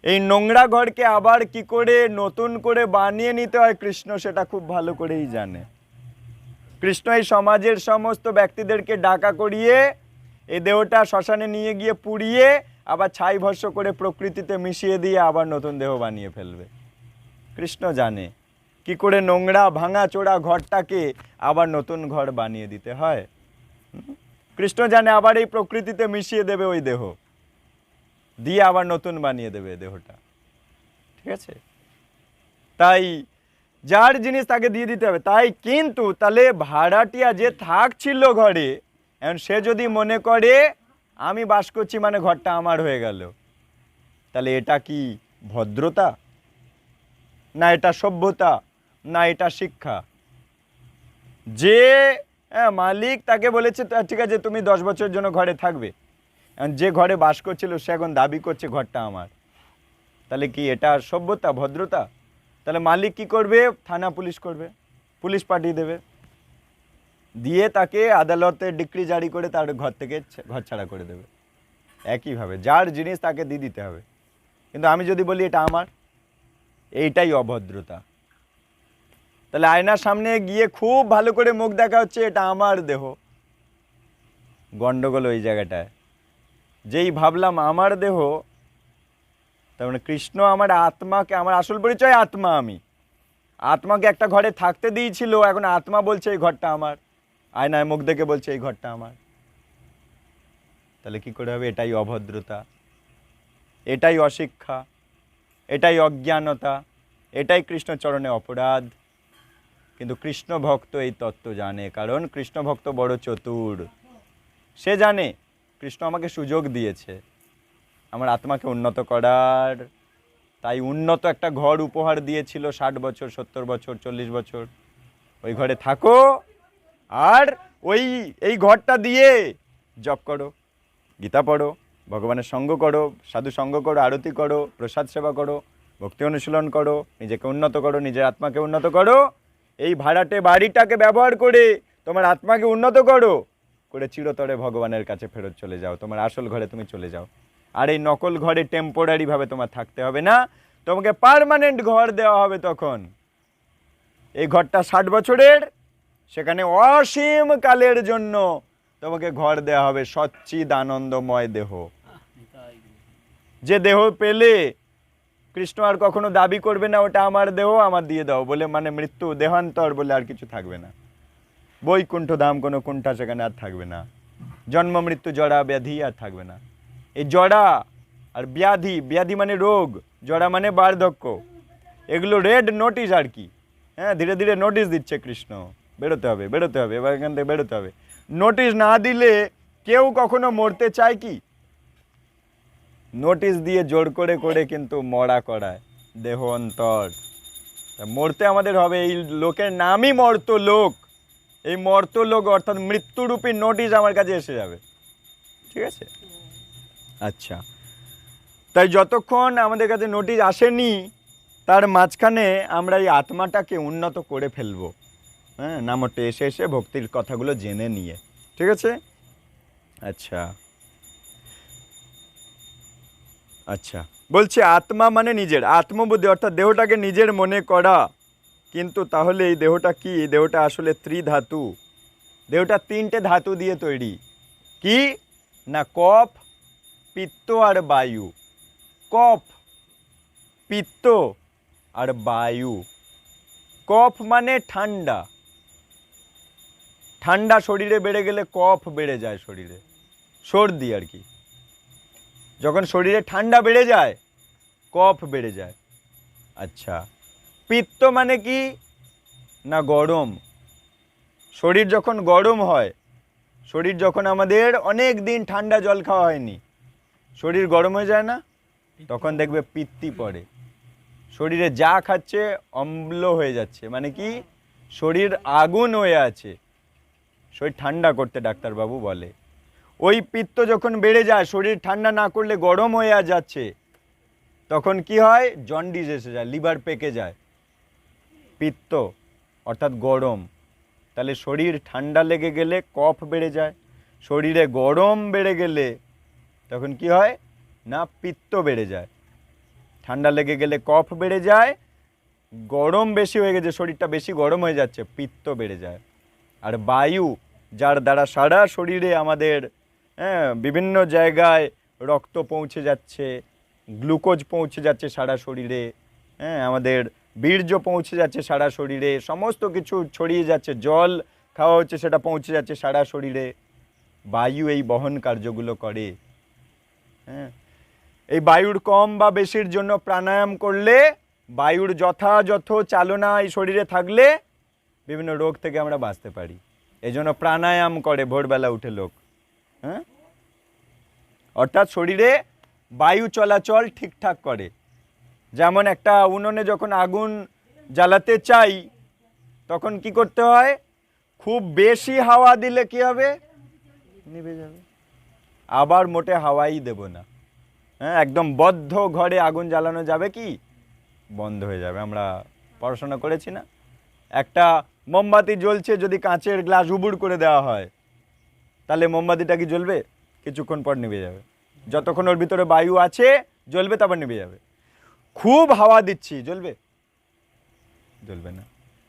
এই নোংরা ঘরকে আবার কি করে নতুন করে বানিয়ে নিতে হয় কৃষ্ণ সেটা খুব ভালো করেই জানে। কৃষ্ণ এই সমাজের সমস্ত ব্যক্তিদেরকে ডাকা করিয়ে এই দেহটা শ্মশানে নিয়ে গিয়ে পুড়িয়ে আবার ছাই ভস্য করে প্রকৃতিতে মিশিয়ে দিয়ে আবার নতুন দেহ বানিয়ে ফেলবে। কৃষ্ণ জানে কি করে নোংরা ভাঙা চোরা ঘরটাকে আবার নতুন ঘর বানিয়ে দিতে হয়। কৃষ্ণ জানে আবার এই প্রকৃতিতে মিশিয়ে দেবে ওই দেহ, দিয়ে আবার নতুন বানিয়ে দেবে দেহটা। ঠিক আছে? তাই যার জিনিস তাকে দিয়ে দিতে হবে। তাই কিন্তু তাহলে ভাড়াটিয়া যে থাকছিল ঘরে, এখন সে যদি মনে করে আমি বাস করছি মানে ঘরটা আমার হয়ে গেল, তাহলে এটা কি ভদ্রতা? না এটা সভ্যতা? না এটা শিক্ষা? যে মালিক তাকে বলেছে ঠিক আছে তুমি 10 বছরের জন্য ঘরে থাকবে, যে ঘরে বাস করছিল সে এখন দাবি করছে ঘরটা আমার, তাহলে কি এটা সভ্যতা, ভদ্রতা? তাহলে মালিক কি করবে? থানা পুলিশ করবে, পুলিশ পাঠিয়ে দেবে, দিয়ে তাকে আদালতে ডিক্রি জারি করে তার ঘর থেকে ঘর ছাড়া করে দেবে। একইভাবে যার জিনিস তাকে দিয়ে দিতে হবে। কিন্তু আমি যদি বলি এটা আমার, এইটাই অভদ্রতা। তাহলে আয়নার সামনে গিয়ে খুব ভালো করে মুখ দেখা হচ্ছে এটা আমার দেহ, গন্ডগোল ওই জায়গাটায়। যেই ভাবলাম আমার দেহ, তার মানে কৃষ্ণ আমার আত্মাকে, আমার আসল পরিচয় আত্মা, আমি আত্মাকে একটা ঘরে থাকতে দিয়েছিল, এখন আত্মা বলছে এই ঘরটা আমার, আয়নায় মুখ দেখে বলছে এই ঘরটা আমার। তাহলে কি করে হবে? এটাই অভদ্রতা, এটাই অশিক্ষা, এটাই অজ্ঞানতা, এটাই কৃষ্ণচরণে অপরাধ। কিন্তু কৃষ্ণ ভক্ত এই তত্ত্ব জানে, কারণ কৃষ্ণ ভক্ত বড় চতুর। সে জানে কৃষ্ণ আমাকে সুযোগ দিয়েছে আমার আত্মাকে উন্নত করার, তাই উন্নত একটা ঘর উপহার দিয়েছিল। 60 বছর, 70 বছর, 40 বছর ওই ঘরে থাকো, আর এই ঘরটা দিয়ে জপ করো, গীতা পড়ো, ভগবানের সঙ্গ করো, সাধু সঙ্গ করো, আরতি করো, প্রসাদ সেবা করো, ভক্তি অনুশীলন করো, নিজেকে উন্নত করো, নিজের আত্মাকে উন্নত করো। এই ভাড়াটে বাড়িটাকে ব্যবহার করে তোমার আত্মাকে উন্নত করো, করে চিরতরে ভগবানের কাছে ফেরত চলে যাও, তোমার আসল ঘরে তুমি চলে যাও। আর এই নকল ঘরে টেম্পোরারিভাবে তোমার থাকতে হবে না, তোমাকে পার্মানেন্ট ঘর দেওয়া হবে। তখন এই ঘরটা 60 বছরের, সেখানে অসীম কালের জন্য তোমাকে ঘর দেওয়া হবে, সচ্চিদ আনন্দময় দেহ। যে দেহ পেলে কৃষ্ণ আর কখনো দাবি করবে না ওটা আমার দেহ, আমার দিয়ে দাও বলে, মানে মৃত্যু দেহান্তর বলে আর কিছু থাকবে না। বৈকুণ্ঠ ধাম কোনো কুণ্ঠা সেখানে আর থাকবে না, জন্ম মৃত্যু জরা ব্যাধি আর থাকবে না। এই জরা আর ব্যাধি, ব্যাধি মানে রোগ, জরা মানে বার্ধক্য, এগুলো রেড নোটিশ আর কি। হ্যাঁ, ধীরে ধীরে নোটিশ দিচ্ছে কৃষ্ণ, বেরোতে হবে, বেরোতে হবে, এবার এখান থেকে বেরোতে হবে। নোটিশ না দিলে কেউ কখনো মরতে চায় কি? নোটিশ দিয়ে জোর করে করে কিন্তু মরা করায় দেহ অন্তর। মরতে আমাদের হবে, এই লোকের নামই মর্ত লোক। এই মর্ত লোক অর্থাৎ মৃত্যুরূপী নোটিশ আমার কাছে এসে যাবে। ঠিক আছে? আচ্ছা, তাই যতক্ষণ আমাদের কাছে নোটিশ আসেনি তার মাঝখানে আমরা এই আত্মাটাকে উন্নত করে ফেলবো। হ্যাঁ, নামটে এসে এসে ভক্তির কথাগুলো জেনে নিয়ে, ঠিক আছে। আচ্ছা আচ্ছা, বলছি আত্মা মানে নিজের আত্মবুদ্ধি, অর্থাৎ দেহটাকে নিজের মনে করা। কিন্তু তাহলে এই দেহটা কি? এই দেহটা আসলে ত্রিধাতু। দেহটা তিনটে ধাতু দিয়ে তৈরি। কি না, কফ, পিত্ত আর বায়ু। কফ, পিত্ত আর বায়ু। কফ মানে ঠান্ডা। ঠান্ডা শরীরে বেড়ে গেলে কফ বেড়ে যায় শরীরে, সর্দি আর কি। যখন শরীরে ঠান্ডা বেড়ে যায় কফ বেড়ে যায়। আচ্ছা, পিত্ত মানে কি না, গরম। শরীর যখন গরম হয়, শরীর যখন আমাদের অনেক দিন ঠান্ডা জল খাওয়া হয়নি, শরীর গরম হয়ে যায় না, তখন দেখবে পিত্তি পড়ে। শরীরে যা খাচ্ছে অম্ল হয়ে যাচ্ছে, মানে কি শরীর আগুন হয়ে আছে। শরীর ঠান্ডা করতে ডাক্তারবাবু বলে। ওই পিত্ত যখন বেড়ে যায়, শরীর ঠান্ডা না করলে গরম হয়ে যাচ্ছে, তখন কি হয়? জন্ডিস এসে যায়, লিভার পেকে যায়। পিত্ত অর্থাৎ গরম। তাহলে শরীর ঠান্ডা লেগে গেলে কফ বেড়ে যায়, শরীরে গরম বেড়ে গেলে তখন কি হয় না, পিত্ত বেড়ে যায়। ঠান্ডা লেগে গেলে কফ বেড়ে যায়, গরম বেশি হয়ে গেছে, শরীরটা বেশি গরম হয়ে যাচ্ছে, পিত্ত বেড়ে যায়। আর বায়ু, যার দ্বারা সারা শরীরে আমাদের বিভিন্ন জায়গায় রক্ত পৌঁছে যাচ্ছে, গ্লুকোজ পৌঁছে যাচ্ছে সারা শরীরে, আমাদের বীর্য পৌঁছে যাচ্ছে সারা শরীরে, সমস্ত কিছু ছড়িয়ে যাচ্ছে, জল খাওয়া হচ্ছে সেটা পৌঁছে যাচ্ছে সারা শরীরে। বায়ু এই বহন কার্যগুলো করে। হ্যাঁ, এই বায়ুর কম বা বেশির জন্য প্রাণায়াম করলে, বায়ুর যথাযথ চালনা এই শরীরে থাকলে বিভিন্ন রোগ থেকে আমরা বাঁচতে পারি। এই জন্য প্রাণায়াম করে ভোরবেলা উঠে লোক। হ্যাঁ, অর্থাৎ শরীরে বায়ু চলাচল ঠিকঠাক করে। যেমন একটা উনুনে যখন আগুন জ্বালাতে চাই, তখন কি করতে হয়? খুব বেশি হাওয়া দিলে কি হবে? নিভে যাবে। আবার মোটে হাওয়াই দেব না। হ্যাঁ, একদম বদ্ধ ঘরে আগুন জ্বালানো যাবে কি? বন্ধ হয়ে যাবে। আমরা পড়াশোনা করেছি না, একটা মোমবাতি জ্বলছে, যদি কাঁচের গ্লাস উবুড় করে দেওয়া হয়, তাহলে মোমবাতিটা কি জ্বলবে? কিছুক্ষণ পর নিভে যাবে। যতক্ষণ ওর ভিতরে বায়ু আছে জ্বলবে, তারপর নিভে যাবে। খুব হাওয়া দিচ্ছি, জ্বলবে? জ্বলবে না।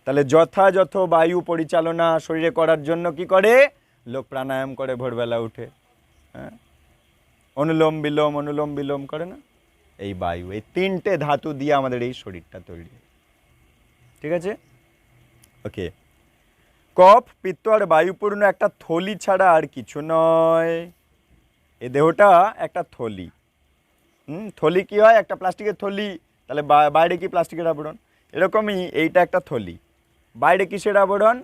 তাহলে যথাযথ বায়ু পরিচালনা শরীরে করার জন্য কি করে লোক? প্রাণায়াম করে ভোরবেলা উঠে। হ্যাঁ, অনুলোম বিলোম, অনুলোম বিলোম করে না? এই বায়ু, এই তিনটে ধাতু দিয়ে আমাদের এই শরীরটা তৈরি। ঠিক আছে, ওকে। কফ, পিত্ত আর বায়ুপূর্ণ একটা থলি ছাড়া আর কিছু নয়। এই দেহটা একটা থলি। থলি কি হয়? একটা প্লাস্টিকের থলি, তাহলে বাইরে কি প্লাস্টিকের আবরণ? এরকমই এইটা একটা থলি। বাইরে কিসের আবরণ?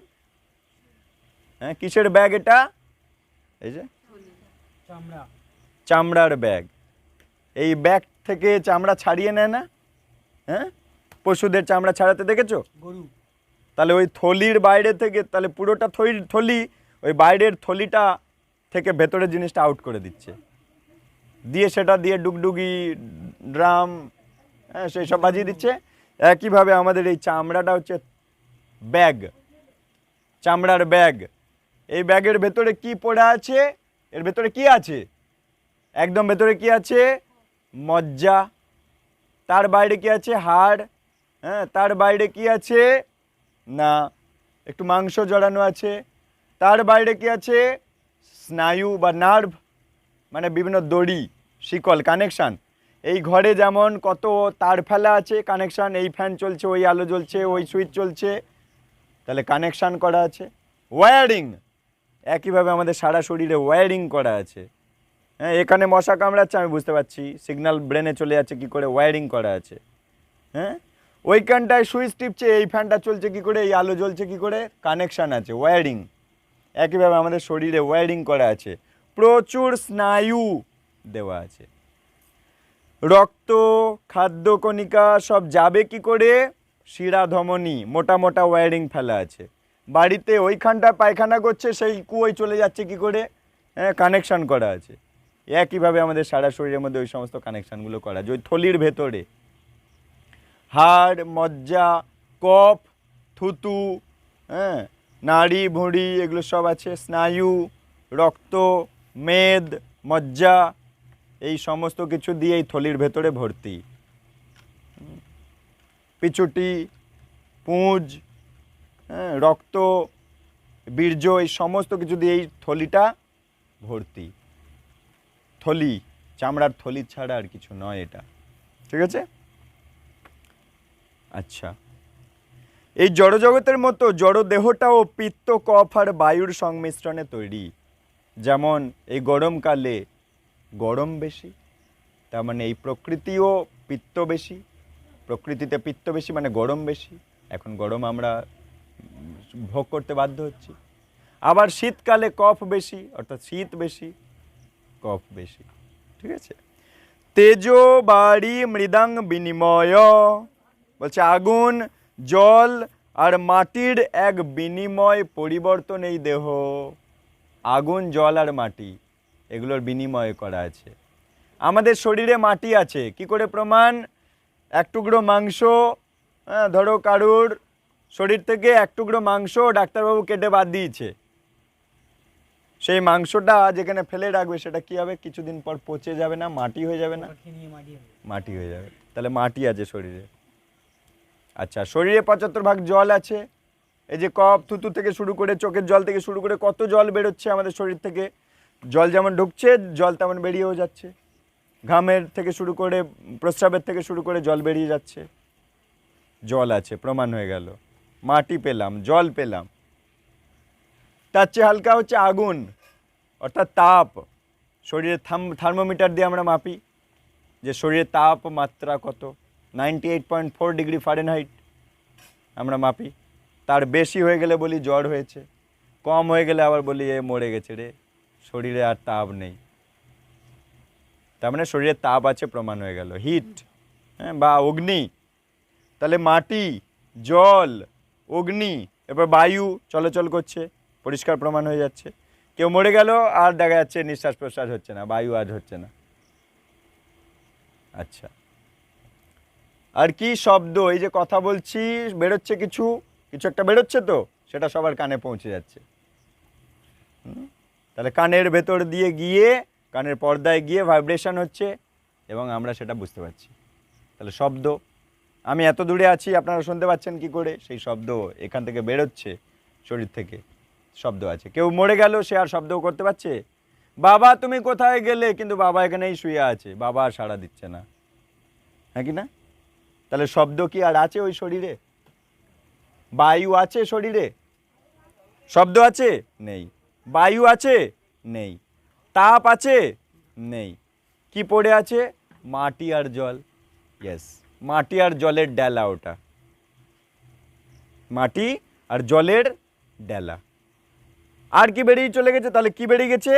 হ্যাঁ, কিসের ব্যাগ এটা? এই যে চামড়ার ব্যাগ। এই ব্যাগ থেকে চামড়া ছাড়িয়ে নেয় না? হ্যাঁ, পশুদের চামড়া ছাড়াতে দেখেছো? গরু। তাহলে ওই থলির বাইরে থেকে, তাহলে পুরোটা থলি ওই বাইরের থলিটা থেকে ভেতরের জিনিসটা আউট করে দিচ্ছে, দিয়ে সেটা দিয়ে ডুগডুগি, ড্রাম, হ্যাঁ, সেই সব বাজিয়ে দিচ্ছে। একইভাবে আমাদের এই চামড়াটা হচ্ছে ব্যাগ, চামড়ার ব্যাগ। এই ব্যাগের ভেতরে কি পড়ে আছে? এর ভেতরে কি আছে? একদম ভেতরে কি আছে? মজ্জা। তার বাইরে কি আছে? হাড়। হ্যাঁ, তার বাইরে কি আছে না একটু মাংস জড়ানো আছে। তার বাইরে কি আছে? স্নায়ু বা নার্ভ, মানে বিভিন্ন দড়ি, শিকল, কানেকশান। এই ঘরে যেমন কত তার ফেলা আছে, কানেকশান, এই ফ্যান চলছে, ওই আলো জ্বলছে, ওই সুইচ চলছে, তাহলে কানেকশান করা আছে, ওয়্যারিং। একইভাবে আমাদের সারা শরীরে ওয়্যারিং করা আছে। হ্যাঁ, এখানে মশা কামড়াচ্ছে, আমি বুঝতে পারছি, সিগন্যাল ব্রেনে চলে যাচ্ছে কি করে? ওয়্যারিং করা আছে। হ্যাঁ, ওইখানটায় সুইচ টিপছে, এই ফ্যানটা চলছে কি করে, এই আলো জ্বলছে কি করে? কানেকশান আছে, ওয়্যারিং। একইভাবে আমাদের শরীরে ওয়্যারিং করা আছে, প্রচুর স্নায়ু দেওয়া আছে। রক্ত, খাদ্য কণিকা সব যাবে কি করে? শিরা ধমনী, মোটা মোটা ওয়্যারিং ফেলা আছে। বাড়িতে ওইখানটা পায়খানা করছে, সেই কুয়োয় চলে যাচ্ছে কি করে? হ্যাঁ, কানেকশান করা আছে। একইভাবে আমাদের সারা শরীরের মধ্যে ওই সমস্ত কানেকশানগুলো করা আছে, ওই থলির ভেতরে। হাড়, মজ্জা, কফ, থুতু, হ্যাঁ, নাড়ি ভুঁড়ি এগুলো সব আছে, স্নায়ু, রক্ত, মেদ, মজ্জা, এই সমস্ত কিছু দিয়ে এই থলির ভেতরে ভর্তি। পিছুটি, পুঁজ, হ্যাঁ, রক্ত, বীর্য, এই সমস্ত কিছু দিয়ে এই থলিটা ভর্তি। থলি, চামড়ার থলি ছাড়া আর কিছু নয় এটা, ঠিক আছে? আচ্ছা, এই জড়জগতের মতো জড় দেহটাও পিত্ত, কফ আর বায়ুর সংমিশ্রণে তৈরি। যেমন এই গরমকালে গরম বেশি, তার মানে এই প্রকৃতিও পিত্ত বেশি, প্রকৃতিতে পিত্ত বেশি মানে গরম বেশি। এখন গরম আমরা ভোগ করতে বাধ্য হচ্ছি। আবার শীতকালে কফ বেশি, অর্থাৎ শীত বেশি, কফ বেশি, ঠিক আছে? তেজো বাড়ি মৃদাং বিনিময়, বলছে আগুন, জল আর মাটির এক বিনিময় পরিবর্তন এই দেহ। আগুন, জল আর মাটি এগুলোর বিনিময় করা আছে। আমাদের শরীরে মাটি আছে, কি করে প্রমাণ? এক টুকরো মাংস, হ্যাঁ, ধরো কারুর শরীর থেকে এক টুকরো মাংস ডাক্তারবাবু কেটে বাদ দিয়েছে, সেই মাংসটা যেখানে ফেলে রাখবে সেটা কি হবে? কিছুদিন পর পচে যাবে না, মাটি হয়ে যাবে না? মাটি হয়ে যাবে। তাহলে মাটি আছে শরীরে। আচ্ছা, শরীরে 75 ভাগ জল আছে। এই যে কফ, থুতু থেকে শুরু করে, চোখের জল থেকে শুরু করে কত জল বেরোচ্ছে আমাদের শরীর থেকে। জল যেমন ঢুকছে জল তেমন বেরিয়েও যাচ্ছে। ঘামের থেকে শুরু করে, প্রস্রাবের থেকে শুরু করে জল বেরিয়ে যাচ্ছে। জল আছে, প্রমাণ হয়ে গেল। মাটি পেলাম, জল পেলাম। তার চেয়ে হালকা হচ্ছে আগুন, অর্থাৎ তাপ। শরীরের থার্মোমিটার দিয়ে আমরা মাপি যে শরীরের তাপমাত্রা কত, 98.4 ডিগ্রি ফারেনহাইট আমরা মাপি। তার বেশি হয়ে গেলে বলি জ্বর হয়েছে, কম হয়ে গেলে আবার বলি এ মরে গেছে রে, শরীরে আর তাপ নেই। তার মানে শরীরে তাপ আছে, প্রমাণ হয়ে গেল। হিট, হ্যাঁ, বা অগ্নি। তাহলে মাটি, জল, অগ্নি, এবার বায়ু চলাচল করছে, পরিষ্কার প্রমাণ হয়ে যাচ্ছে। কেউ মরে গেল আর দেখা যাচ্ছে নিঃশ্বাস প্রশ্বাস হচ্ছে না, বায়ু আজ হচ্ছে না। আচ্ছা, আর কি শব্দ, এই যে কথা বলছি বেরোচ্ছে, কিছু কিছু একটা বেরোচ্ছে, তো সেটা সবার কানে পৌঁছে যাচ্ছে। তাহলে কানের ভেতর দিয়ে গিয়ে, কানের পর্দায় গিয়ে ভাইব্রেশন হচ্ছে এবং আমরা সেটা বুঝতে পারছি। তাহলে শব্দ, আমি এত দূরে আছি, আপনারা শুনতে পাচ্ছেন কি করে? সেই শব্দ এখান থেকে বেরোচ্ছে, শরীর থেকে শব্দ আছে। কেউ মরে গেল, সে আর শব্দও করতে পারছে? বাবা তুমি কোথায় গেলে, কিন্তু বাবা এখানেই শুয়ে আছে, বাবা আর সাড়া দিচ্ছে না, হ্যাঁ কি না? তাহলে শব্দ কি আর আছে ওই শরীরে? বায়ু আছে শরীরে? শব্দ আছে? নেই। বায়ু আছে? নেই। তাপ আছে? নেই। কি পড়ে আছে? মাটি আর জল। ইয়েস, মাটি আর জলের ডেলা ওটা, মাটি আর জলের ডেলা। আর কি বেরিয়ে চলে গেছে? তাহলে কি বেরিয়ে গেছে?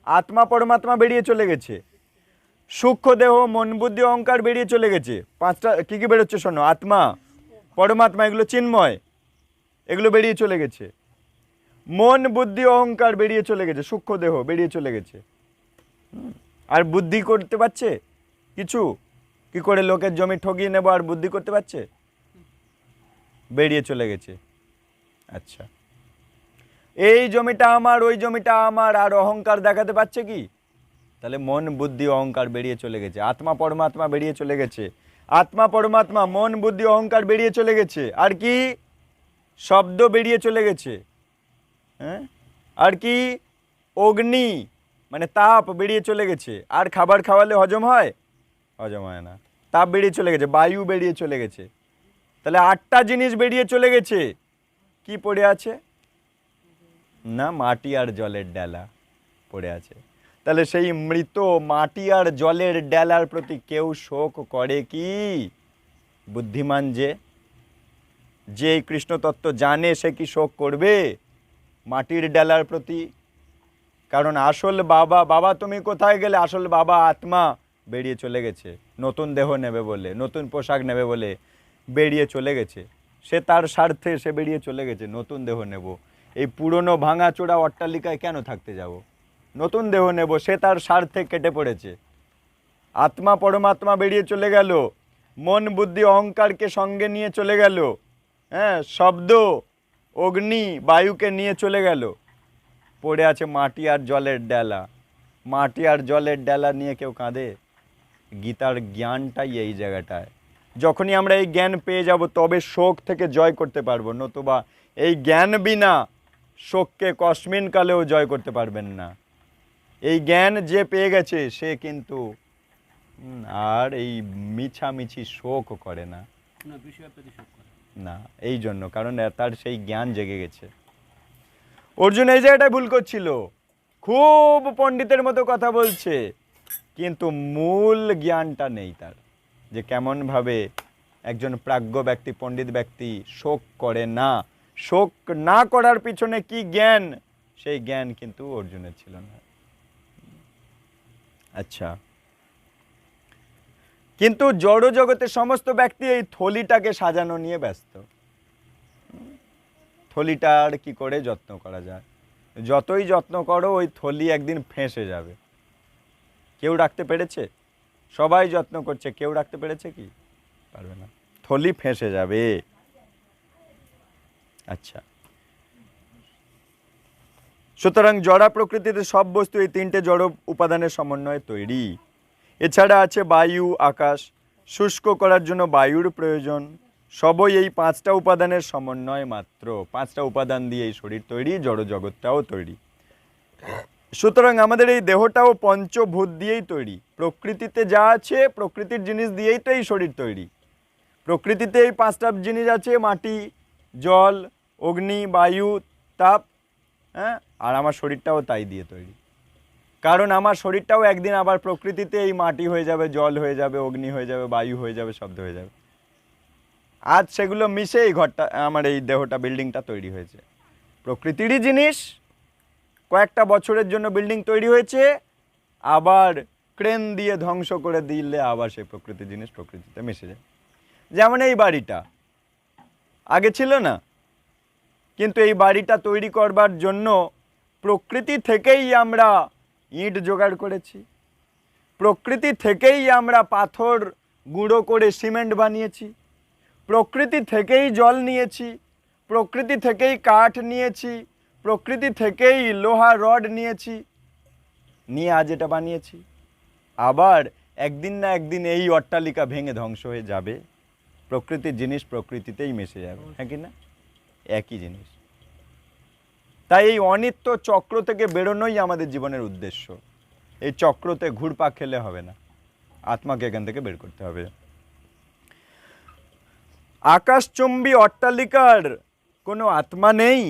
আত্মা পরমাত্মা বেরিয়ে চলে গেছে, সূক্ষ্ম দেহ, মন, বুদ্ধি, অহংকার বেরিয়ে চলে গেছে। পাঁচটা কি কি বেরোচ্ছে শোনো, আত্মা, পরমাত্মা, এগুলো চিন্ময়, এগুলো বেরিয়ে চলে গেছে। মন, বুদ্ধি, অহংকার বেরিয়ে চলে গেছে, সূক্ষ্ম দেহ বেরিয়ে চলে গেছে। আর বুদ্ধি করতে পারছে কিছু? কি করে লোকের জমি ঠকিয়ে নেব আর বুদ্ধি করতে পারছে? বেরিয়ে চলে গেছে। আচ্ছা, এই জমিটা আমার, ওই জমিটা আমার, আর অহংকার দেখাতে পারছে কি? তাহলে মন, বুদ্ধি, অহংকার বেরিয়ে চলে গেছে। আত্মা পরমাত্মা বেরিয়ে চলে গেছে, আত্মা পরমাত্মা, মন, বুদ্ধি, অহংকার বেরিয়ে চলে গেছে। আর কি? শব্দ বেরিয়ে চলে গেছে। হ্যাঁ, আর কি? অগ্নি মানে তাপ বেরিয়ে চলে গেছে। আর খাবার খাওয়ালে হজম হয়? হজম হয় না, তাপ বেরিয়ে চলে গেছে। বায়ু বেরিয়ে চলে গেছে। তাহলে 8টা জিনিস বেরিয়ে চলে গেছে। কি পড়ে আছে? না, মাটি আর জলের ডেলা পড়ে আছে। তাহলে সেই মৃত মাটি আর জলের ডেলার প্রতি কেউ শোক করে কি? বুদ্ধিমান যে কৃষ্ণ তত্ত্ব জানে সে কি শোক করবে মাটির ডেলার প্রতি? কারণ আসল বাবা, বাবা তুমি কোথায় গেলে, আসল বাবা আত্মা বেরিয়ে চলে গেছে, নতুন দেহ নেবে বলে, নতুন পোশাক নেবে বলে বেরিয়ে চলে গেছে। সে তার স্বার্থে সে বেরিয়ে চলে গেছে, নতুন দেহ নেব। এই পুরনো ভাঙাচোরা অট্টালিকায় কেন থাকতে যাব? নতুন দেহ নেব, সে তার স্বার্থে কেটে পড়েছে। আত্মা পরমাত্মা বেরিয়ে চলে গেল, মন, বুদ্ধি, অহংকারকে সঙ্গে নিয়ে চলে গেল। হ্যাঁ, শব্দ, অগ্নি বায়ুকে নিয়ে চলে গেল, পড়ে আছে মাটি আর জলের ডেলা। মাটি আর জলের ডেলা নিয়ে কেউ কাঁদে? গীতার জ্ঞানটাই এই জায়গাটায়। যখনই আমরা এই জ্ঞান পেয়ে যাব তবে শোক থেকে জয় করতে পারবো, নতুবা এই জ্ঞান বিনা শোককে কস্মিন কালেও জয় করতে পারবেন না। এই জ্ঞান যে পেয়ে গেছে সে কিন্তু আর এই মিছামিছি শোক করে না, না, এই জন্য, কারণ তার সেই জ্ঞান জেগে গেছে। অর্জুন এই জায়গাটায় ভুল করছিল, খুব পণ্ডিতের মতো কথা বলছে, কিন্তু মূল জ্ঞানটা নেই তার, যে কেমনভাবে একজন প্রাজ্ঞ ব্যক্তি, পণ্ডিত ব্যক্তি শোক করে না। শোক না করার পিছনে কি জ্ঞান, সেই জ্ঞান কিন্তু অর্জুনের ছিল না। আচ্ছা, কিন্তু জড় জগতের সমস্ত ব্যক্তি এই থলিটাকে সাজানো নিয়ে ব্যস্ত। থলিটার কি করে যত্ন করা যায়? যতই যত্ন করো ওই থলি একদিন ফেঁসে যাবে। কেউ রাখতে পেরেছে? সবাই যত্ন করছে, কেউ রাখতে পেরেছে কি? পারবে না, থলি ফেঁসে যাবে। আচ্ছা, সুতরাং জড়া প্রকৃতিতে সব বস্তু এই তিনটে জড় উপাদানের সমন্বয়ে তৈরি। এছাড়া আছে বায়ু, আকাশ। শুষ্ক করার জন্য বায়ুর প্রয়োজন। সবই এই পাঁচটা উপাদানের সমন্বয় মাত্র। পাঁচটা উপাদান দিয়ে এই শরীর তৈরি, জড় জগৎটাও তৈরি। সুতরাং আমাদের এই দেহটাও পঞ্চভূত দিয়েই তৈরি। প্রকৃতিতে যা আছে প্রকৃতির জিনিস দিয়েই তো এই শরীর তৈরি। প্রকৃতিতে এই পাঁচটা জিনিস আছে, মাটি, জল, অগ্নি, বায়ু, তাপ, হ্যাঁ, আর আমার শরীরটাও তাই দিয়ে তৈরি। কারণ আমার শরীরটাও একদিন আবার প্রকৃতিতে এই মাটি হয়ে যাবে, জল হয়ে যাবে, অগ্নি হয়ে যাবে, বায়ু হয়ে যাবে, শব্দ হয়ে যাবে। আজ সেগুলো মিশে এই ঘরটা, আমার এই দেহটা, বিল্ডিংটা তৈরি হয়েছে। প্রকৃতিরই জিনিস, কয়েকটা বছরের জন্য বিল্ডিং তৈরি হয়েছে, আবার ক্রেন দিয়ে ধ্বংস করে দিলে আবার সেই প্রকৃতির জিনিস প্রকৃতিতে মিশে যায়। যেমন এই বাড়িটা আগে ছিল না, কিন্তু এই বাড়িটা তৈরি করবার জন্য প্রকৃতি থেকেই আমরা ইট জোগাড় করেছি, প্রকৃতি থেকেই আমরা পাথর গুঁড়ো করে সিমেন্ট বানিয়েছি, প্রকৃতি থেকেই জল নিয়েছি, প্রকৃতি থেকেই কাঠ নিয়েছি, প্রকৃতি থেকেই লোহা রড নিয়েছি, নিয়ে আজ এটা বানিয়েছি। আবার একদিন না একদিন এই অট্টালিকা ভেঙে ধ্বংস হয়ে যাবে, প্রকৃতির জিনিস প্রকৃতিতেই মিশে যাবে, হ্যাঁ কি না? একই জিনিস। তাই এই অনিত্য চক্র থেকে বেরোনোই আমাদের জীবনের উদ্দেশ্য। এই চক্রতে ঘুরপাক খেলে হবে না, আত্মাকে এখান থেকে বের করতে হবে। আকাশচুম্বী অট্টালিকার কোনো আত্মা নেই,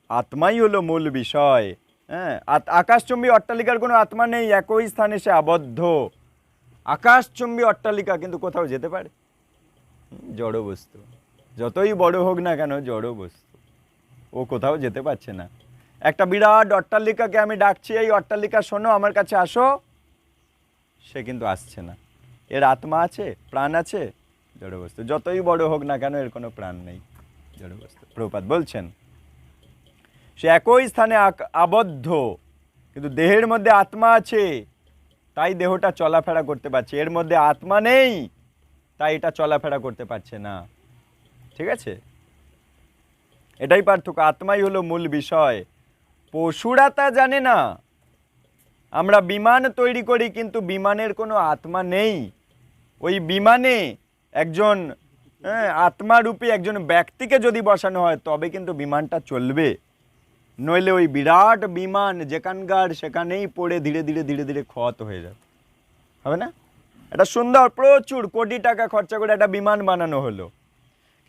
আত্মাই হলো মূল বিষয়। হ্যাঁ, আকাশচুম্বী অট্টালিকার কোনো আত্মা নেই, একই স্থানে সে আবদ্ধ। আকাশচুম্বী অট্টালিকা কিন্তু কোথাও যেতে পারে? জড় বস্তু, যতই বড় হোক না কেন জড় বস্তু, ও কোথাও যেতে পারছে না। একটা বিরাট অট্টালিকাকে আমি ডাকছি, এই অট্টালিকা শোনো, আমার কাছে আসো, সে কিন্তু আসছে না। এর আত্মা আছে, প্রাণ আছে? জড় বস্তু, যতই বড় হোক না কেন এর কোনো প্রাণ নেই, জড় বস্তু। প্রভুপাদ বলছেন সে একই স্থানে আবদ্ধ, কিন্তু দেহের মধ্যে আত্মা আছে, তাই দেহটা চলাফেরা করতে পারছে। এর মধ্যে আত্মা নেই, তাই এটা চলাফেরা করতে পারছে না। ঠিক আছে, এটাই পার্থক্য। আত্মাই হলো মূল বিষয়। পশুরা তা জানে না। আমরা বিমান তৈরি করি, কিন্তু বিমানের কোনো আত্মা নেই। ওই বিমানে একজন আত্মারূপী একজন ব্যক্তিকে যদি বসানো হয় তবে কিন্তু বিমানটা চলবে, নইলে ওই বিরাট বিমান যেখানকার সেখানেই পড়ে ধীরে ধীরে ধীরে ধীরে ক্ষত হয়ে যাবে, হবে না? একটা সুন্দর প্রচুর কোটি টাকা খরচা করে একটা বিমান বানানো হলো,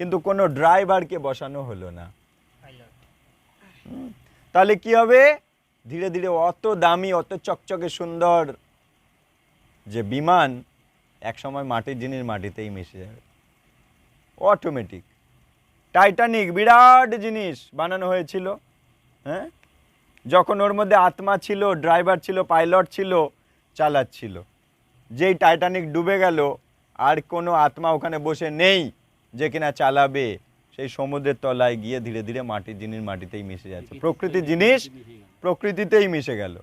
কিন্তু কোনো ড্রাইভারকে বসানো হলো না, তাহলে কি হবে? ধীরে ধীরে অত দামি, অত চকচকে সুন্দর যে বিমান একসময় মাটির জিনিস মাটিতেই মিশে যাবে অটোমেটিক। টাইটানিক বিরাট জিনিস বানানো হয়েছিল, হ্যাঁ, যখন ওর মধ্যে আত্মা ছিল, ড্রাইভার ছিল, পাইলট ছিল, চালাচ্ছিল। যেই টাইটানিক ডুবে গেল আর কোনো আত্মা ওখানে বসে নেই যে কিনা চালাবে, সেই সমুদ্রের তলায় গিয়ে ধীরে ধীরে মাটির জিনিস মাটিতেই মিশে যাচ্ছে, প্রকৃতির জিনিস প্রকৃতিতেই মিশে গেল।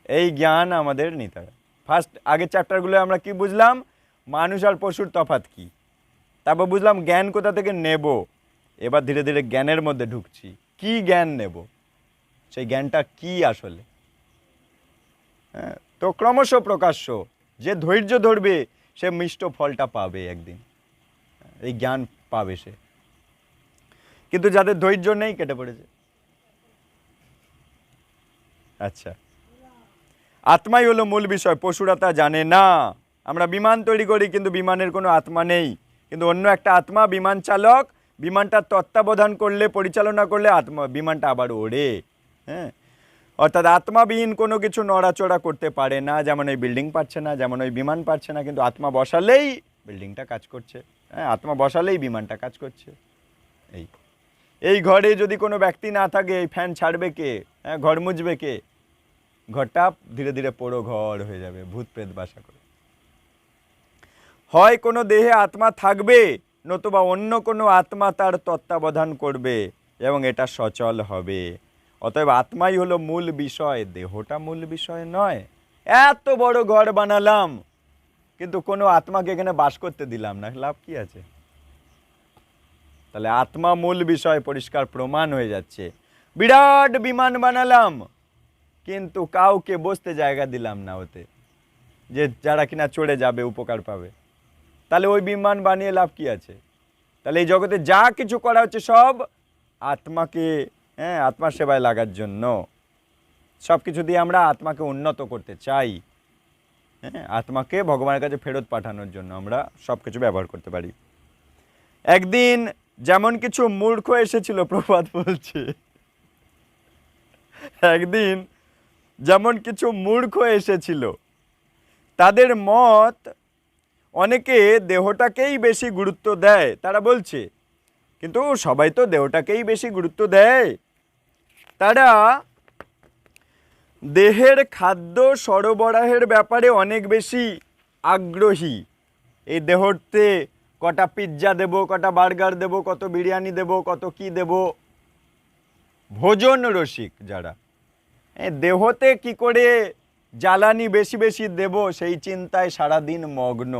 এই জ্ঞান আমাদের নিতে হবে। ফার্স্ট আগের চ্যাপ্টারগুলো আমরা কি বুঝলাম? মানুষ আর পশুর তফাৎ কি, তারপর বুঝলাম জ্ঞান কোথা থেকে নেব, এবার ধীরে ধীরে জ্ঞানের মধ্যে ঢুকছি। কি জ্ঞান নেব, সেই জ্ঞানটা কি আসলে? হ্যাঁ, তো ক্রমশ প্রকাশ্য, যে ধৈর্য ধরবে সে মিষ্ট ফলটা পাবে একদিন, এই জ্ঞান পাবে সে। কিন্তু যাদের ধৈর্য নেই কেটে পড়েছে। আচ্ছা, আত্মাই হলো মূল বিষয়, পশুরা তা জানে না। আমরা বিমান তৈরি করি কিন্তু বিমানের কোনো আত্মা নেই, কিন্তু অন্য একটা আত্মা বিমান চালক, বিমানটা তত্ত্বাবধান করলে, পরিচালনা করলে বিমানটা আবার ওড়ে। হ্যাঁ, অর্থাৎ আত্মাবিহীন কোনো কিছু নড়াচড়া করতে পারে না। যেমন ওই বিল্ডিং পারছে না, যেমন ওই বিমান পারছে না, কিন্তু আত্মা বসালেই বিল্ডিংটা কাজ করছে। হ্যাঁ, আত্মা বসালেই বিমানটা কাজ করছে। এই ঘরে যদি কোনো ব্যক্তি না থাকে, এই ফ্যান ছাড়বে কে? হ্যাঁ, ঘর মুছবে কে? ঘরটা ধীরে ধীরে পোড়ো ঘর হয়ে যাবে, ভূত প্রেত বাসা করে। হয় কোনো দেহে আত্মা থাকবে, নতুবা অন্য কোনো আত্মা তার তত্ত্বাবধান করবে এবং এটা সচল হবে। অতএব আত্মাই হলো মূল বিষয়, দেহটা মূল বিষয় নয়। এত বড় ঘর বানালাম কিন্তু কোনো আত্মাকে এখানে বাস করতে দিলাম না, লাভ কি আছে? তাহলে আত্মা মূল বিষয় পরিষ্কার প্রমাণ হয়ে যাচ্ছে। বিরাট বিমান বানালাম কিন্তু কাউকে বসতে জায়গা দিলাম না ওতে, যে যারা কিনা চড়ে যাবে, উপকার পাবে। তাহলে ওই বিমান বানিয়ে লাভ কি আছে? তাহলে এই জগতে যা কিছু করা হচ্ছে সব আত্মাকে, হ্যাঁ, আত্মার সেবায় লাগার জন্য। সব কিছু দিয়ে আমরা আত্মাকে উন্নত করতে চাই। হ্যাঁ, আত্মাকে ভগবানের কাছে ফেরত পাঠানোর জন্য আমরা সব কিছু ব্যবহার করতে পারি। একদিন যেমন কিছু মূর্খ এসেছিল, প্রবাদ বলছে, একদিন যেমন কিছু মূর্খ এসেছিল, তাদের মত অনেকে দেহটাকেই বেশি গুরুত্ব দেয়। তারা বলছে, কিন্তু সবাই তো দেহটাকেই বেশি গুরুত্ব দেয়। তারা দেহের খাদ্য সরবরাহের ব্যাপারে অনেক বেশি আগ্রহী। এই দেহতে কটা পিৎজা দেব, কটা বার্গার দেব, কত বিরিয়ানি দেব, কত কি দেব। ভোজন রসিক যারা, দেহতে কি করে জ্বালানি বেশি বেশি দেব সেই চিন্তায় সারাদিন মগ্ন।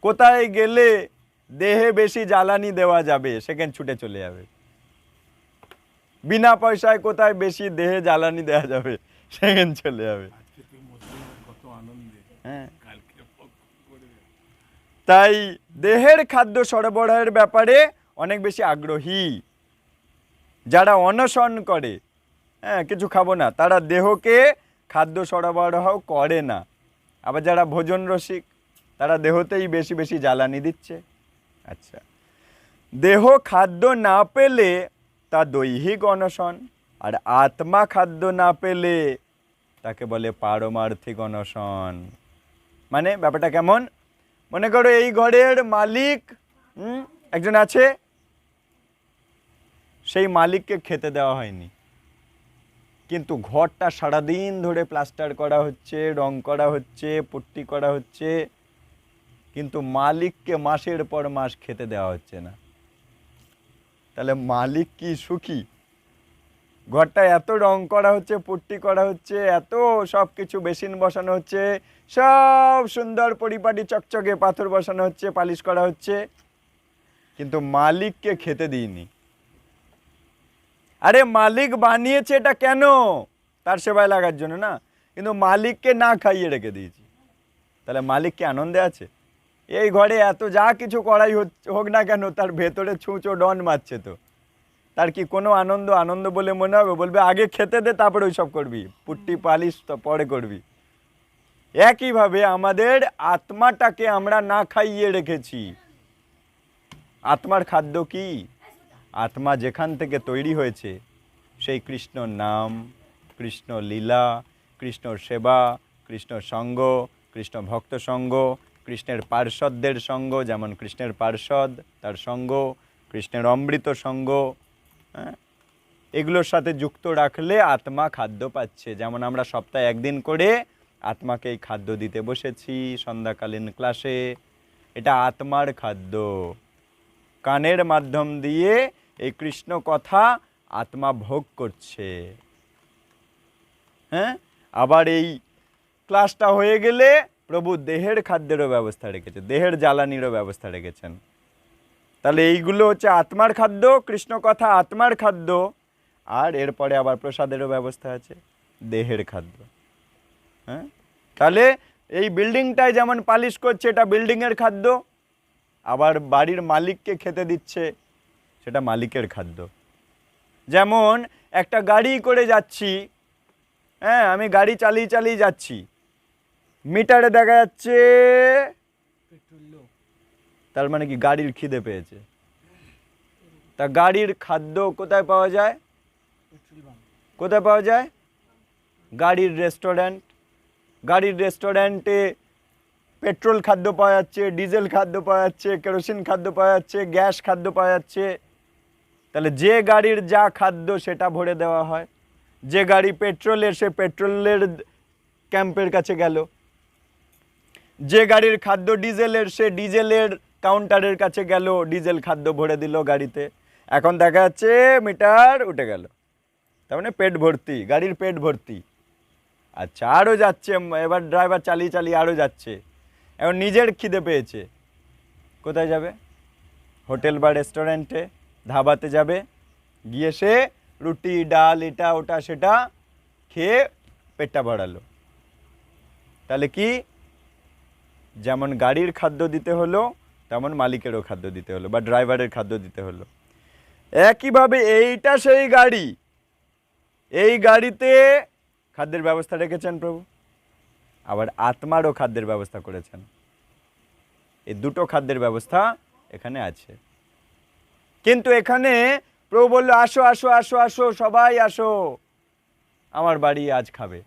কোথায় গেলে দেহে বেশি জ্বালানি দেওয়া যাবে সেখানে ছুটে চলে যাবে। বিনা পয়সায় কোথায় বেশি দেহে জ্বালানি দেওয়া যাবে সেখানে চলে যাবে। হ্যাঁ, তাই দেহের খাদ্য সরবরাহের ব্যাপারে অনেক বেশি আগ্রহী। যারা অনশন করে, হ্যাঁ, কিছু খাবো না, তারা দেহকে খাদ্য সরবরাহ করে না। আবার যারা ভোজন রসিক, তারা দেহতেই বেশি বেশি জ্বালানি দিচ্ছে। আচ্ছা, দেহ খাদ্য না পেলে তা দৈহিক অনশন, আর আত্মা খাদ্য না পেলে তাকে বলে পারমার্থিক অনশন। মানে ব্যাপারটা কেমন? মনে করো এই ঘরের মালিক একজন আছে, সেই মালিককে খেতে দেওয়া হয়নি, কিন্তু ঘরটা সারাদিন ধরে প্লাস্টার করা হচ্ছে, রং করা হচ্ছে, পুট্টি করা হচ্ছে, কিন্তু মালিককে মাসের পর মাস খেতে দেওয়া হচ্ছে না। তাহলে মালিক কি সুখী? ঘরটা এত রং করা হচ্ছে, পুট্টি করা হচ্ছে, এত সব কিছু বেসিন বসানো হচ্ছে, সব সুন্দর পরিপাটি চকচকে পাথর বসানো হচ্ছে, পালিশ করা হচ্ছে, কিন্তু মালিককে খেতে দিইনি। আরে মালিক বানিয়েছে এটা কেন? তার সেবায় লাগার জন্য না, কিন্তু মালিককে না খাইয়ে রেখে দিয়েছি। তাহলে মালিক কি আনন্দে আছে? এই ঘরে এত যা কিছু করাই হোক না কেন, তার ভেতরে ছুঁচো ডন মারছে, তো তার কি কোনো আনন্দ আনন্দ বলে মনে হবে? বলবে আগে খেতে দে, তারপরে ওই সব করবি, পুট্টি পালিশ তো পরে করবি। একইভাবে আমাদের আত্মাটাকে আমরা না খাইয়ে রেখেছি। আত্মার খাদ্য কি? আত্মা যেখান থেকে তৈরি হয়েছে সেই কৃষ্ণ নাম, কৃষ্ণ লীলা, কৃষ্ণর সেবা, কৃষ্ণ সঙ্গ, কৃষ্ণ ভক্ত সঙ্গ, কৃষ্ণের পার্ষদদের সঙ্গ, যেমন কৃষ্ণের পার্ষদ তার সঙ্গ, কৃষ্ণের অমৃত সঙ্গ, হ্যাঁ, এগুলোর সাথে যুক্ত রাখলে আত্মা খাদ্য পাচ্ছে। যেমন আমরা সপ্তাহে একদিন করে আত্মাকে এই খাদ্য দিতে বসেছি সন্ধ্যাকালীন ক্লাসে। এটা আত্মার খাদ্য। কানের মাধ্যম দিয়ে এই কৃষ্ণ কথা আত্মা ভোগ করছে। হ্যাঁ, আবার এই ক্লাসটা হয়ে গেলে প্রভু দেহের খাদ্যেরও ব্যবস্থা রেখেছে, দেহের জ্বালানিরও ব্যবস্থা রেখেছেন। তাহলে এইগুলো হচ্ছে আত্মার খাদ্য, কৃষ্ণ কথা আত্মার খাদ্য। আর এরপরে আবার প্রসাদেরও ব্যবস্থা আছে, দেহের খাদ্য। হ্যাঁ, তাহলে এই বিল্ডিংটায় যেমন পালিশ করছে, এটা বিল্ডিংয়ের খাদ্য, আবার বাড়ির মালিককে খেতে দিচ্ছে, সেটা মালিকের খাদ্য। যেমন একটা গাড়ি করে যাচ্ছি, হ্যাঁ, আমি গাড়ি চালিয়ে চালিয়ে যাচ্ছি, মিটারে দেখা যাচ্ছে, তার মানে কি গাড়ির খিদে পেয়েছে। তা গাড়ির খাদ্য কোথায় পাওয়া যায়? কোথায় পাওয়া যায়? গাড়ির রেস্টুরেন্ট। গাড়ির রেস্টুরেন্টে পেট্রোল খাদ্য পাওয়া যাচ্ছে, ডিজেল খাদ্য পাওয়া যাচ্ছে, কেরোসিন খাদ্য পাওয়া যাচ্ছে, গ্যাস খাদ্য পাওয়া যাচ্ছে। তাহলে যে গাড়ির যা খাদ্য সেটা ভরে দেওয়া হয়। যে গাড়ি পেট্রোলের, সে পেট্রোলের ক্যাম্পের কাছে গেল। যে গাড়ির খাদ্য ডিজেলের, সে ডিজেলের কাউন্টারের কাছে গেল, ডিজেল খাদ্য ভরে দিল গাড়িতে। এখন দেখা যাচ্ছে মিটার উঠে গেল, তার মানে পেট ভর্তি, গাড়ির পেট ভর্তি। আচ্ছা, আরও যাচ্ছে, এবার ড্রাইভার চালিয়ে চালিয়ে আরও যাচ্ছে। এখন নিজের খিদে পেয়েছে, কোথায় যাবে? হোটেল বা রেস্টুরেন্টে, ধাবাতে যাবে, গিয়ে সে রুটি ডাল এটা ওটা সেটা খেয়ে পেটটা ভরালো। তাহলে কি, যেমন গাড়ির খাদ্য দিতে হলো, তেমন মালিকেরও খাদ্য দিতে হলো বা ড্রাইভারের খাদ্য দিতে হলো। একইভাবে এইটা সেই গাড়ি, এই গাড়িতে খাদ্যের ব্যবস্থা রেখেছেন প্রভু, আবার আত্মারও খাদ্যের ব্যবস্থা করেছেন। এই দুটো খাদ্যের ব্যবস্থা এখানে আছে। কিন্তু এখানে প্রভু বললো, আসো আসো আসো আসো, সবাই আসো, আমার বাড়ি আজ খাবে।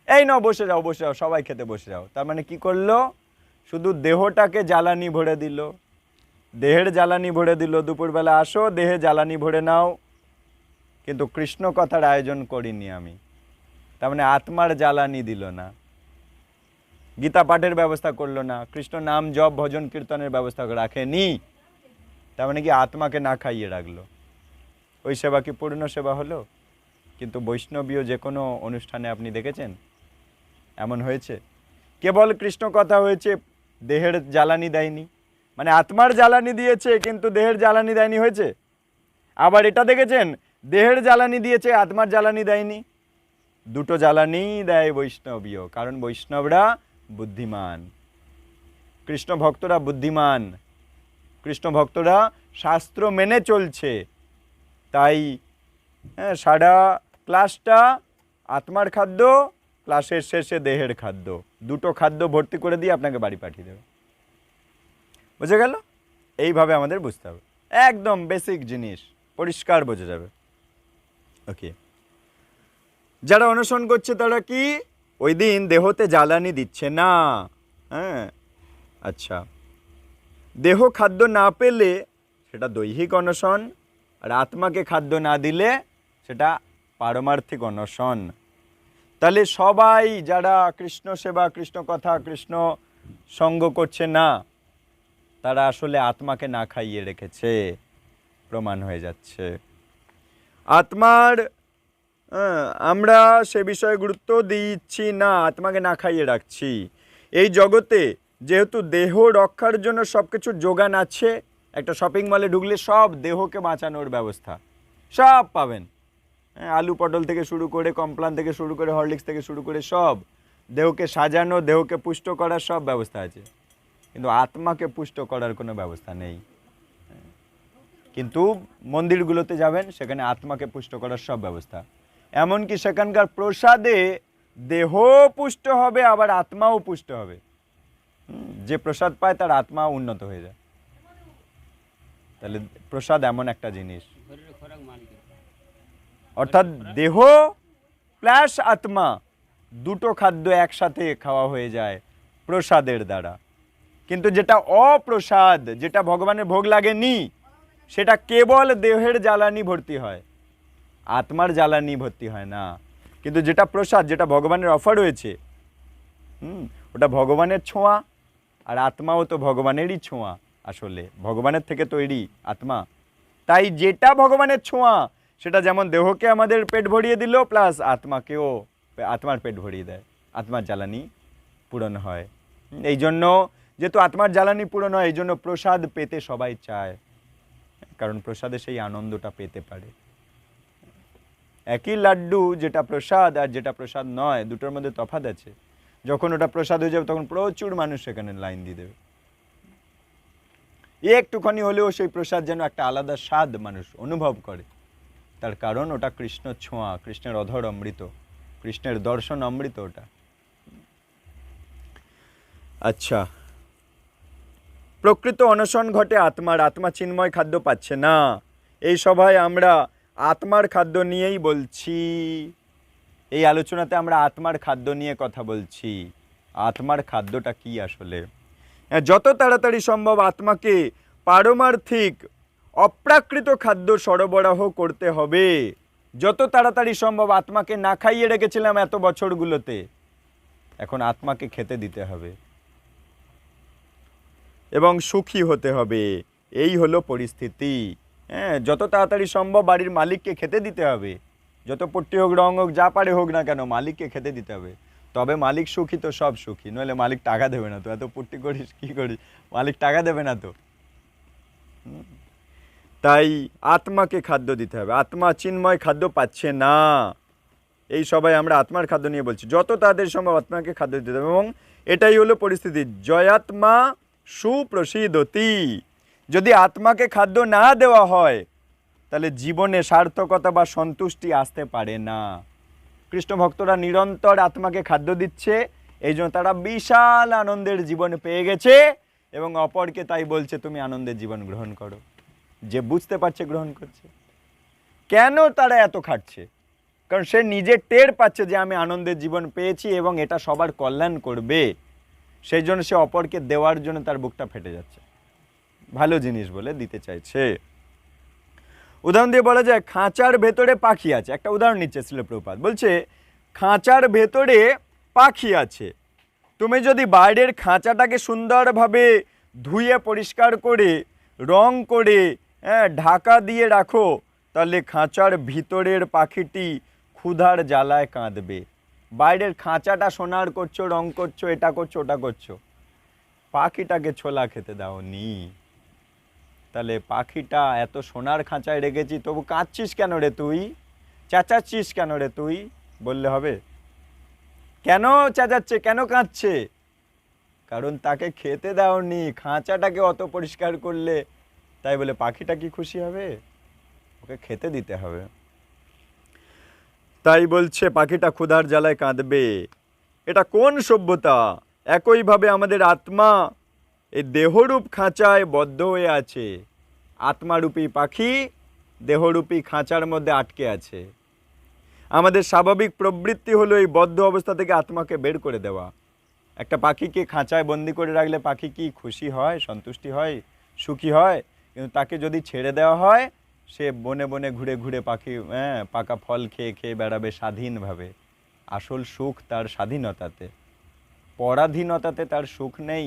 এই নাও, বসে যাও বসে যাও, সবাই খেতে বসে যাও। তার মানে কি করলো? শুধু দেহটাকে জ্বালানি ভরে দিল, দেহের জ্বালানি ভরে দিল, দুপুরবেলা আসো দেহে জ্বালানি ভরে নাও। কিন্তু কৃষ্ণ কথার আয়োজন করিনি আমি, তার মানে আত্মার জ্বালানি দিল না, গীতা পাঠের ব্যবস্থা করলো না, কৃষ্ণ নাম জপ ভজন কীর্তনের ব্যবস্থা রাখেনি। তার মানে কি আত্মাকে না খাইয়ে রাখলো। ওই সেবা কি পূর্ণ সেবা হলো? কিন্তু বৈষ্ণবীয় যে কোনো অনুষ্ঠানে আপনি দেখেছেন এমন হয়েছে? কেবল কৃষ্ণ কথা হয়েছে, দেহের জ্বালানি দেয়নি, মানে আত্মার জ্বালানি দিয়েছে কিন্তু দেহের জ্বালানি দেয়নি, হয়েছে? আবার এটা দেখেছেন, দেহের জ্বালানি দিয়েছে, আত্মার জ্বালানি দেয়নি। দুটো জ্বালানি দেয় বৈষ্ণবীয়, কারণ বৈষ্ণবরা বুদ্ধিমান, কৃষ্ণ ভক্তরা বুদ্ধিমান, কৃষ্ণ ভক্তরা শাস্ত্র মেনে চলছে। তাই সারা ক্লাসটা আত্মার খাদ্য, ক্লাসের শেষে দেহের খাদ্য, দুটো খাদ্য ভর্তি করে দিয়ে আপনাকে বাড়ি পাঠিয়ে দেবে। বুঝে গেল? এইভাবে আমাদের বুঝতে হবে, একদম বেসিক জিনিস, পরিষ্কার বোঝা যাবে। ওকে, যারা অনুসরণ করছে তারা কি ওই দিন দেহতে জ্বালানি দিচ্ছে না? হ্যাঁ, আচ্ছা, দেহ খাদ্য না পেলে সেটা দৈহিক অনশন, আর আত্মাকে খাদ্য না দিলে সেটা পারমার্থিক অনশন। তাহলে সবাই যারা কৃষ্ণ সেবা, কৃষ্ণ কথা, কৃষ্ণ সঙ্গ করছে না, তারা আসলে আত্মাকে না খাইয়ে রেখেছে, প্রমাণ হয়ে যাচ্ছে। আত্মার আমরা সে বিষয়ে গুরুত্ব দিচ্ছি না, আত্মাকে না খাইয়ে রাখছি। এই জগতে যেহেতু দেহ রক্ষার জন্য সব কিছুর যোগান আছে, একটা শপিং মলে ঢুকলে সব দেহকে বাঁচানোর ব্যবস্থা সব পাবেন। আলু পটল থেকে শুরু করে, কমপ্লান থেকে শুরু করে, হরলিক্স থেকে শুরু করে সব দেহকে সাজানো, দেহকে পুষ্ট করার সব ব্যবস্থা আছে। কিন্তু আত্মাকে পুষ্ট করার কোনো ব্যবস্থা নেই। কিন্তু মন্দিরগুলোতে যাবেন, সেখানে আত্মাকে পুষ্ট করার সব ব্যবস্থা। এমনকি সেখানকার প্রসাদে দেহ পুষ্ট হবে, আবার আত্মাও পুষ্ট হবে। যে প্রসাদ পায় তার আত্মা উন্নত হয়ে যায়। তাহলে প্রসাদ এমন একটা জিনিস, অর্থাৎ দেহ প্লাস আত্মা দুটো খাদ্য একসাথে খাওয়া হয়ে যায় প্রসাদের দ্বারা। কিন্তু যেটা অপ্রসাদ, যেটা ভগবানের ভোগ লাগেনি, সেটা কেবল দেহের জ্বালানি ভর্তি হয়, আত্মার জ্বালানি ভর্তি হয় না। কিন্তু যেটা প্রসাদ, যেটা ভগবানের অফার হয়েছে, ওটা ভগবানের ছোঁয়া, আর আত্মাও তো ভগবানেরই ছোঁয়া, আসলে ভগবানের থেকে তৈরি আত্মা। তাই যেটা ভগবানের ছোঁয়া সেটা যেমন দেহকে আমাদের পেট ভরিয়ে দিল, প্লাস আত্মাকেও আত্মার পেট ভরিয়ে দেয়, আত্মার জ্বালানি পূরণ হয়। এই জন্য যেহেতু আত্মার জ্বালানি পূরণ হয়, এই জন্য প্রসাদ পেতে সবাই চায়, কারণ প্রসাদে সেই আনন্দটা পেতে পারে। একই লাড্ডু, যেটা প্রসাদ আর যেটা প্রসাদ নয়, দুটোর মধ্যে তফাৎ আছে। যখন ওটা প্রসাদ হয়ে যাবে তখন প্রচুর মানুষ সেখানে লাইন দিয়ে দেবে। একটুখানি হলেও সেই প্রসাদ যেন একটা আলাদা স্বাদ মানুষ অনুভব করে, তার কারণ ওটা কৃষ্ণ ছোঁয়া, কৃষ্ণের অধর অমৃত, কৃষ্ণের দর্শন অমৃত ওটা। আচ্ছা, প্রকৃত অনশন ঘটে আত্মার, আত্মা চিন্ময় খাদ্য পাচ্ছে না। এই সভায় আমরা আত্মার খাদ্য নিয়েই বলছি, এই আলোচনাতে আমরা আত্মার খাদ্য নিয়ে কথা বলছি। আত্মার খাদ্যটা কি আসলে? যত তাড়াতাড়ি সম্ভব আত্মাকে পারমার্থিক অপ্রাকৃত খাদ্য সরবরাহ করতে হবে। যত তাড়াতাড়ি সম্ভব, আত্মাকে না খাইয়ে রেখেছিলাম এত বছরগুলোতে, এখন আত্মাকে খেতে দিতে হবে এবং সুখী হতে হবে। এই হলো পরিস্থিতি। হ্যাঁ, যত তাড়াতাড়ি সম্ভব বাড়ির মালিককে খেতে দিতে হবে। যত পট্টি হোক, রং হোক, যা পারে হোক না কেন, মালিককে খেতে দিতে হবে। তবে মালিক সুখী তো সব সুখী, নইলে মালিক টাকা দেবে না তো। এত পট্টি করিস কি করিস, মালিক টাকা দেবে না তো। তাই আত্মাকে খাদ্য দিতে হবে। আত্মা চিন্ময় খাদ্য পাচ্ছে না, এই সবাই আমরা আত্মার খাদ্য নিয়ে বলছি। যত তাদের সম্ভব আত্মাকে খাদ্য দিতে হবে, এবং এটাই হলো পরিস্থিতি। জয়াত্মা সুপ্রসিদতি। যদি আত্মাকে খাদ্য না দেওয়া হয়, তাহলে জীবনে সার্থকতা বা সন্তুষ্টি আসতে পারে না। কৃষ্ণ ভক্তরা নিরন্তর আত্মাকে খাদ্য দিচ্ছে, এই জন্য তারা বিশাল আনন্দের জীবন পেয়ে গেছে, এবং অপরকে তাই বলছে তুমি আনন্দের জীবন গ্রহণ করো। যে বুঝতে পারছে গ্রহণ করছে। কেন তারা এত খাটছে? কারণ সে নিজে টের পাচ্ছে যে আমি আনন্দের জীবন পেয়েছি এবং এটা সবার কল্যাণ করবে। সেই জন্য সে অপরকে দেওয়ার জন্য তার বুকটা ফেটে যাচ্ছে, ভালো জিনিস বলে দিতে চাইছে। উদাহরণ দিয়ে বলা যায়, খাঁচার ভেতরে পাখি আছে। একটা উদাহরণ নিচ্ছে শ্রীল প্রভুপাদ, বলছে খাঁচার ভেতরে পাখি আছে। তুমি যদি বাইরের খাঁচাটাকে সুন্দরভাবে ধুয়ে পরিষ্কার করে রং করে ঢাকা দিয়ে রাখো, তাহলে খাঁচার ভিতরের পাখিটি ক্ষুধার জ্বালায় কাঁদবে। বাইরের খাঁচাটা সোনার করছো, রং করছো, এটা করছো, ওটা করছো, পাখিটাকে ছোলা খেতে দাওনি। তাহলে পাখিটা এত সোনার খাঁচায় রেখেছি, তবু কাঁদছিস কেন রে তুই, চেঁচাচ্ছিস কেন রে তুই বললে হবে? কেন চেঁচাচ্ছে, কেন কাঁদছে? কারণ তাকে খেতে দাওনি। খাঁচাটাকে অত পরিষ্কার করলে, তাই বলে পাখিটা কি খুশি হবে? ওকে খেতে দিতে হবে। তাই বলছে পাখিটা ক্ষুধার জ্বালায় কাঁদবে। এটা কোন সভ্যতা? একইভাবে আমাদের আত্মা এই দেহরূপ খাঁচায় বদ্ধ হয়ে আছে। আত্মারূপী পাখি দেহরূপী খাঁচার মধ্যে আটকে আছে। আমাদের স্বাভাবিক প্রবৃত্তি হলো এই বদ্ধ অবস্থা থেকে আত্মাকে বের করে দেওয়া। একটা পাখিকে খাঁচায় বন্দি করে রাখলে পাখি কি খুশি হয়, সন্তুষ্টি হয়, সুখী হয়? কিন্তু তাকে যদি ছেড়ে দেওয়া হয়, সে বনে বনে ঘুরে ঘুরে পাখি পাকা ফল খেয়ে খেয়ে বেড়াবে স্বাধীনভাবে। আসল সুখ তার স্বাধীনতাতে, পরাধীনতাতে তার সুখ নেই।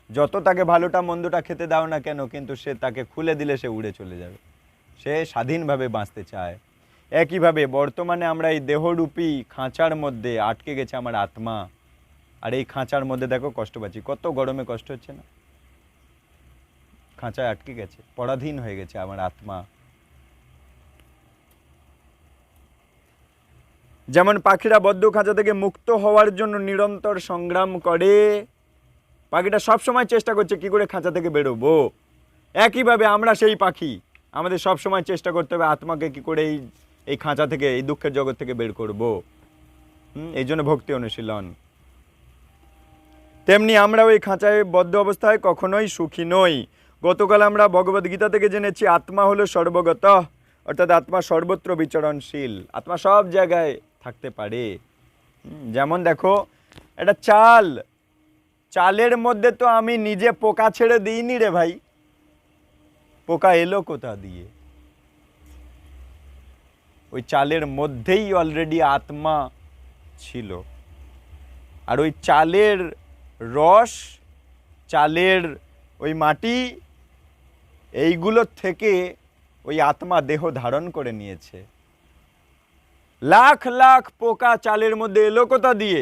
যত তাকে ভালোটা মন্দটা খেতে দাও না কেন, কিন্তু সে তাকে খুলে দিলে সে উড়ে চলে যাবে। সে স্বাধীনভাবে বাঁচতে চায়। একইভাবে বর্তমানে আমরা এই দেহরূপী খাঁচার মধ্যে আটকে গেছে আমার আত্মা। আর এই খাঁচার মধ্যে দেখো কষ্ট পাচ্ছি, কত গরমে কষ্ট হচ্ছে না? খাঁচায় আটকে গেছে, পরাধীন হয়ে গেছে আমার আত্মা। যেমন পাখিরা বদ্ধ খাঁচা থেকে মুক্ত হওয়ার জন্য নিরন্তর সংগ্রাম করে, পাখিটা সবসময় চেষ্টা করছে কি করে খাঁচা থেকে বেরোবো। একইভাবে আমরা সেই পাখি, আমাদের সবসময় চেষ্টা করতে হবে আত্মাকে কি করে এই খাঁচা থেকে, এই দুঃখের জগৎ থেকে বের করব। এই জন্য ভক্তি অনুশীলন। তেমনি আমরা ওই খাঁচায় বদ্ধ অবস্থায় কখনোই সুখী নই। গতকাল আমরা ভগবদ্গীতা থেকে জেনেছি আত্মা হলো সর্বগত, অর্থাৎ আত্মা সর্বত্র বিচরণশীল। আত্মা সব জায়গায় থাকতে পারে। যেমন দেখো, একটা চালের মধ্যে তো আমি নিজে পোকা ছেড়ে দিইনি রে ভাই, পোকা এলো কোথা দিয়ে? ওই চালের মধ্যেই অলরেডি আত্মা ছিল। আর ওই চালের রস, চালের ওই মাটি, এইগুলোর থেকে ওই আত্মা দেহ ধারণ করে নিয়েছে। লাখ লাখ পোকা চালের মধ্যে এলো কোথা দিয়ে?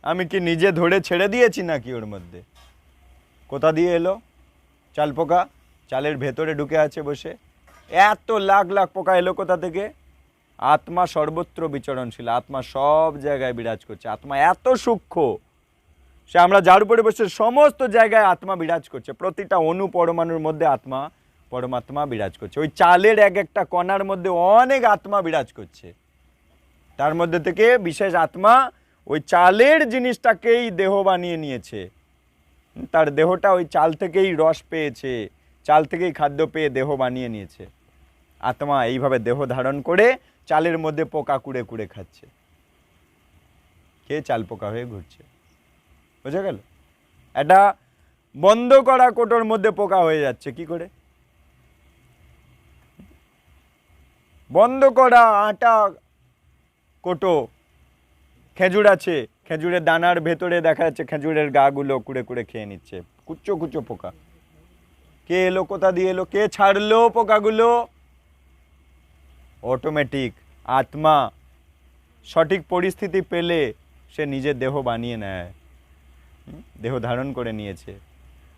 আমি কি নিজে ধরে ছেড়ে দিয়েছি নাকি ওর মধ্যে? কোথা দিয়ে এলো? চাল পোকা চালের ভেতরে ঢুকে আছে বসে। এত লাখ লাখ পোকা এলো কোথা থেকে? আত্মা সর্বত্র বিচরণশীল, আত্মা সব জায়গায় বিরাজ করছে। আত্মা এত সূক্ষ্ম, সে আমরা যার উপরে বসে সমস্ত জায়গায় আত্মা বিরাজ করছে। প্রতিটা অণু পরমাণুর মধ্যে আত্মা পরমাত্মা বিরাজ করছে। ওই চালের এক একটা কণার মধ্যে অনেক আত্মা বিরাজ করছে। তার মধ্যে থেকে বিশেষ আত্মা ওই চালের জিনিসটাকেই দেহ বানিয়ে নিয়েছে। তার দেহটা ওই চাল থেকেই রস পেয়েছে, চাল থেকেই খাদ্য পেয়ে দেহ বানিয়ে নিয়েছে। আত্মা এইভাবে দেহ ধারণ করে চালের মধ্যে পোকা কুড়ে কুড়ে খাচ্ছে, কে চাল পোকা হয়ে ঘুরছে। বোঝা গেল? এটা বন্ধ করা কোটোর মধ্যে পোকা হয়ে যাচ্ছে কি করে? বন্ধ করা আটা কোটো, খেজুর আছে, খেজুরের দানার ভেতরে দেখা যাচ্ছে খেজুরের গাগুলো কুড়ে কুড়ে খেয়ে নিচ্ছে, কুচো কুচো পোকা। কে এলো, কোথা দিয়ে এলো, কে ছাড়লো পোকাগুলো? অটোমেটিক আত্মা সঠিক পরিস্থিতি পেলে সে নিজের দেহ বানিয়ে নেয়, দেহ ধারণ করে নিয়েছে।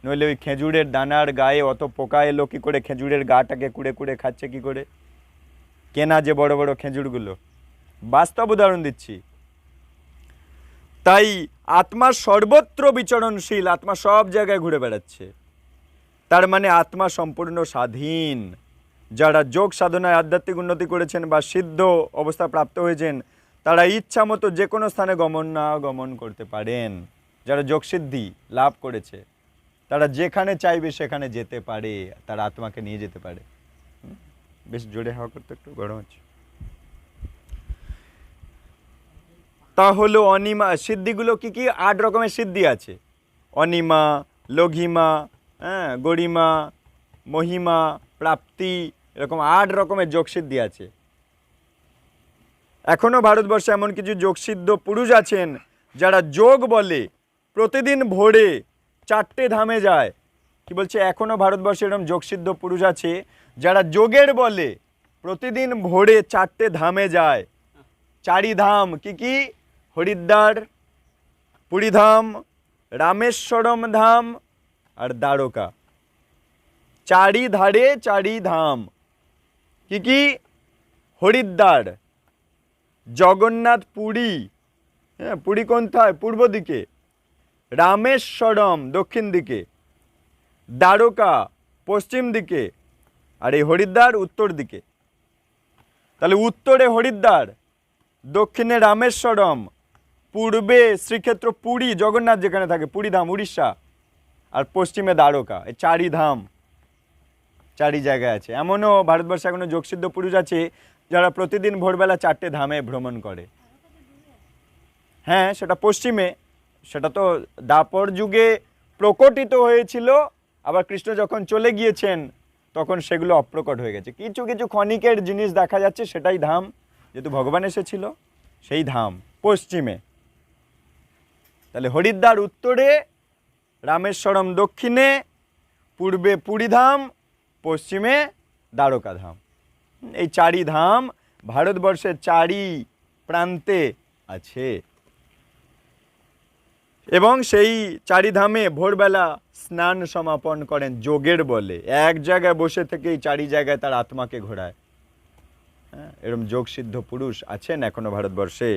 নইলে ওই খেজুরের দানার গায়ে অত পোকা এলো কি করে? খেজুরের গাটাকে কুড়ে কুড়ে খাচ্ছে কি করে? কেনা যে বড় বড় খেজুরগুলো, বাস্তব উদাহরণ দিচ্ছি। তাই আত্মা সর্বত্র বিচরণশীল, আত্মা সব জায়গায় ঘুরে বেড়াচ্ছে। তার মানে আত্মা সম্পূর্ণ স্বাধীন। যারা যোগ সাধনায় আধ্যাত্মিক উন্নতি করেছেন বা সিদ্ধ অবস্থা প্রাপ্ত হয়েছেন, তারা ইচ্ছা মতো যে কোনো স্থানে গমন করতে পারেন। যারা যোগসিদ্ধি লাভ করেছে তারা যেখানে চাইবে সেখানে যেতে পারে, তার আত্মাকে নিয়ে যেতে পারে। বেশ জোরে হাওয়া করতে একটু গরম হচ্ছে। তা হলো অনিমা। সিদ্ধিগুলো কি কি? 8 রকমের সিদ্ধি আছে। অনিমা, লঘিমা, গরিমা, মহিমা, প্রাপ্তি, এরকম 8 রকমের যোগসিদ্ধি আছে। এখনও ভারতবর্ষে এমন কিছু যোগসিদ্ধ পুরুষ আছেন যারা যোগ বলে প্রতিদিন ভোরে 4টে ধামে যায়। কি বলছে? এখনও ভারতবর্ষে এরকম যোগসিদ্ধ পুরুষ আছে যারা যোগের বলে প্রতিদিন ভোরে 4টে ধামে যায়। 4ই ধাম কি কি? হরিদ্বার, পুরীধাম, রামেশ্বরম ধাম আর দ্বারকা। 4ই ধারে 4ই ধাম। কি কি? হরিদ্বার, জগন্নাথ পুরী, পুরী কোনটায়? পূর্ব দিকে। রামেশ্বরম দক্ষিণ দিকে, দ্বারকা পশ্চিম দিকে, আর এই হরিদ্বার উত্তর দিকে। তাহলে উত্তরে হরিদ্বার, দক্ষিণে রামেশ্বরম, পূর্বে শ্রীক্ষেত্র পুরী, জগন্নাথ যেখানে থাকে, পুরী ধাম উড়িষ্যা, আর পশ্চিমে দ্বারকা। এই 4ই ধাম 4ই জায়গায় আছে। এমনও ভারতবর্ষে এখনো যোগসিদ্ধ পুরুষ আছে যারা প্রতিদিন ভোরবেলা 4টে ধামে ভ্রমণ করে। হ্যাঁ, সেটা পশ্চিমে, সেটা তো দ্বাপর যুগে প্রকটিত হয়েছিল, আবার কৃষ্ণ যখন চলে গিয়েছেন তখন সেগুলো অপ্রকট হয়ে গেছে। কিছু কিছু ক্ষণিকের জিনিস দেখা যাচ্ছে, সেটাই ধাম। যেহেতু ভগবান এসেছিল সেই ধাম পশ্চিমে। তাহলে হরিদ্বার উত্তরে, রামেশ্বরম দক্ষিণে, পূর্বে পুরীধাম, পশ্চিমে দ্বারকা ধাম। এই 4ই ধাম ভারতবর্ষের 4ই প্রান্তে আছে। এবং সেই 4ই ধামে ভোরবেলা স্নান সমাপন করেন যোগের বলে। এক জায়গায় বসে থেকেই 4ই জায়গায় তার আত্মাকে ঘোরায়। এরকম যোগসিদ্ধ পুরুষ আছেন এখনো ভারতবর্ষে।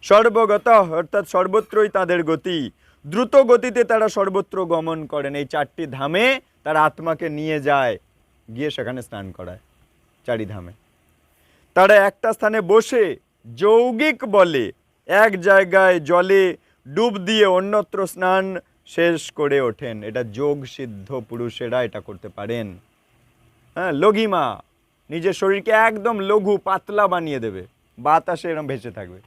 সর্বগত অর্থাৎ সর্বত্রই তাদের গতি, দ্রুত গতিতে তারা সর্বত্র গমন করেন। এই 4টি ধামে তার আত্মাকে নিয়ে যায়, গিয়ে সেখানে স্নান করায়। 4ই ধামে তারা একটা স্থানে বসে যৌগিক বলে এক জায়গায় জলে ডুব দিয়ে অন্যত্র স্নান শেষ করে ওঠেন। এটা যোগ সিদ্ধ পুরুষেরা এটা করতে পারেন। লঘিমা, নিজের শরীরকে একদম লঘু পাতলা বানিয়ে দেবে, বাতাসে এরকম ভেসে থাকবে।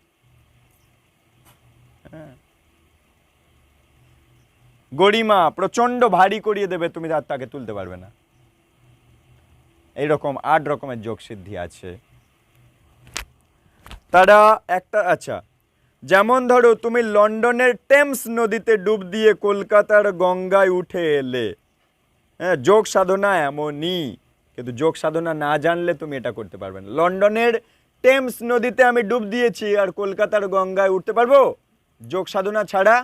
গরিমা, প্রচন্ড ভারী করিয়ে দেবে, তুমি তাকে তুলতে পারবে না। এইরকম 8 রকমের যোগ সিদ্ধি আছে। তারা একটা, আচ্ছা, যেমন ধরো তুমি লন্ডনের টেমস নদীতে ডুব দিয়ে কলকাতার গঙ্গায় উঠে এলে। যোগ সাধনা এমনই, কিন্তু যোগ সাধনা না জানলে তুমি এটা করতে পারবে না। লন্ডনের টেমস নদীতে আমি ডুব দিয়েছি আর কলকাতার গঙ্গায় উঠতে পারবো? যোগ সাধনা ছাড়া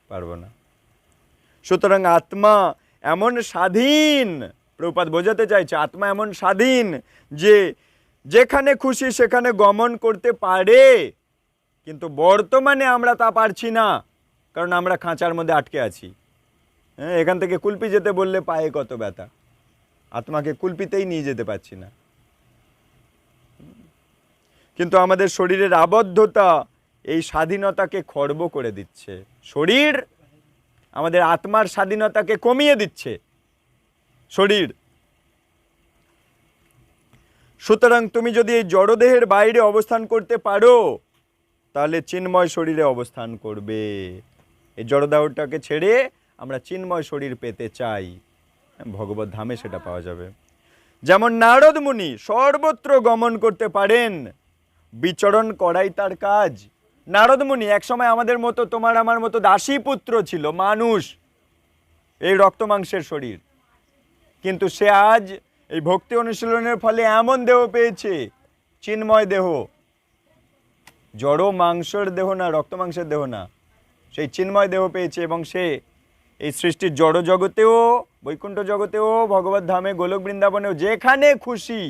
পারবো না। সুতরাং আত্মা এমন স্বাধীন, প্রভুপাদ বোঝাতে চাইছে আত্মা এমন স্বাধীন যে যেখানে খুশি সেখানে গমন করতে পারে, কিন্তু বর্তমানে আমরা তা পারছি না, কারণ আমরা খাঁচার মধ্যে আটকে আছি। হ্যাঁ, এখান থেকে কুলপি যেতে বললে পায়ে কত ব্যথা, আত্মাকে কুলপিতেই নিয়ে যেতে পারছি না। কিন্তু আমাদের শরীরের আবদ্ধতা এই স্বাধীনতাকে খর্ব করে দিচ্ছে। শরীর আমাদের আত্মার স্বাধীনতাকে কমিয়ে দিচ্ছে, শরীর। সুতরাং তুমি যদি এই জড়দেহের বাইরে অবস্থান করতে পারো, তাহলে চিন্ময় শরীরে অবস্থান করবে। এই জড়দেহটাকে ছেড়ে আমরা চিন্ময় শরীর পেতে চাই, ভগবত ধামে সেটা পাওয়া যাবে। যেমন নারদ মুনি সর্বত্র গমন করতে পারেন, বিচরণ করাই তার কাজ। নারদ মুনি একসময় আমাদের মতো, তোমার আমার মতো দাসী পুত্র ছিল, মানুষ, এই রক্ত মাংসের শরীর, কিন্তু সে আজ এই ভক্তি অনুশীলনের ফলে এমন দেহ পেয়েছে, চিন্ময় দেহ, জড় মাংসের দেহ না, রক্ত মাংসের দেহ না, সেই চিন্ময় দেহ পেয়েছে। এবং সে এই সৃষ্টির জড় জগতেও, বৈকুণ্ঠ জগতেও, ভগবত ধামে, গোলক বৃন্দাবনেও যেখানে খুশি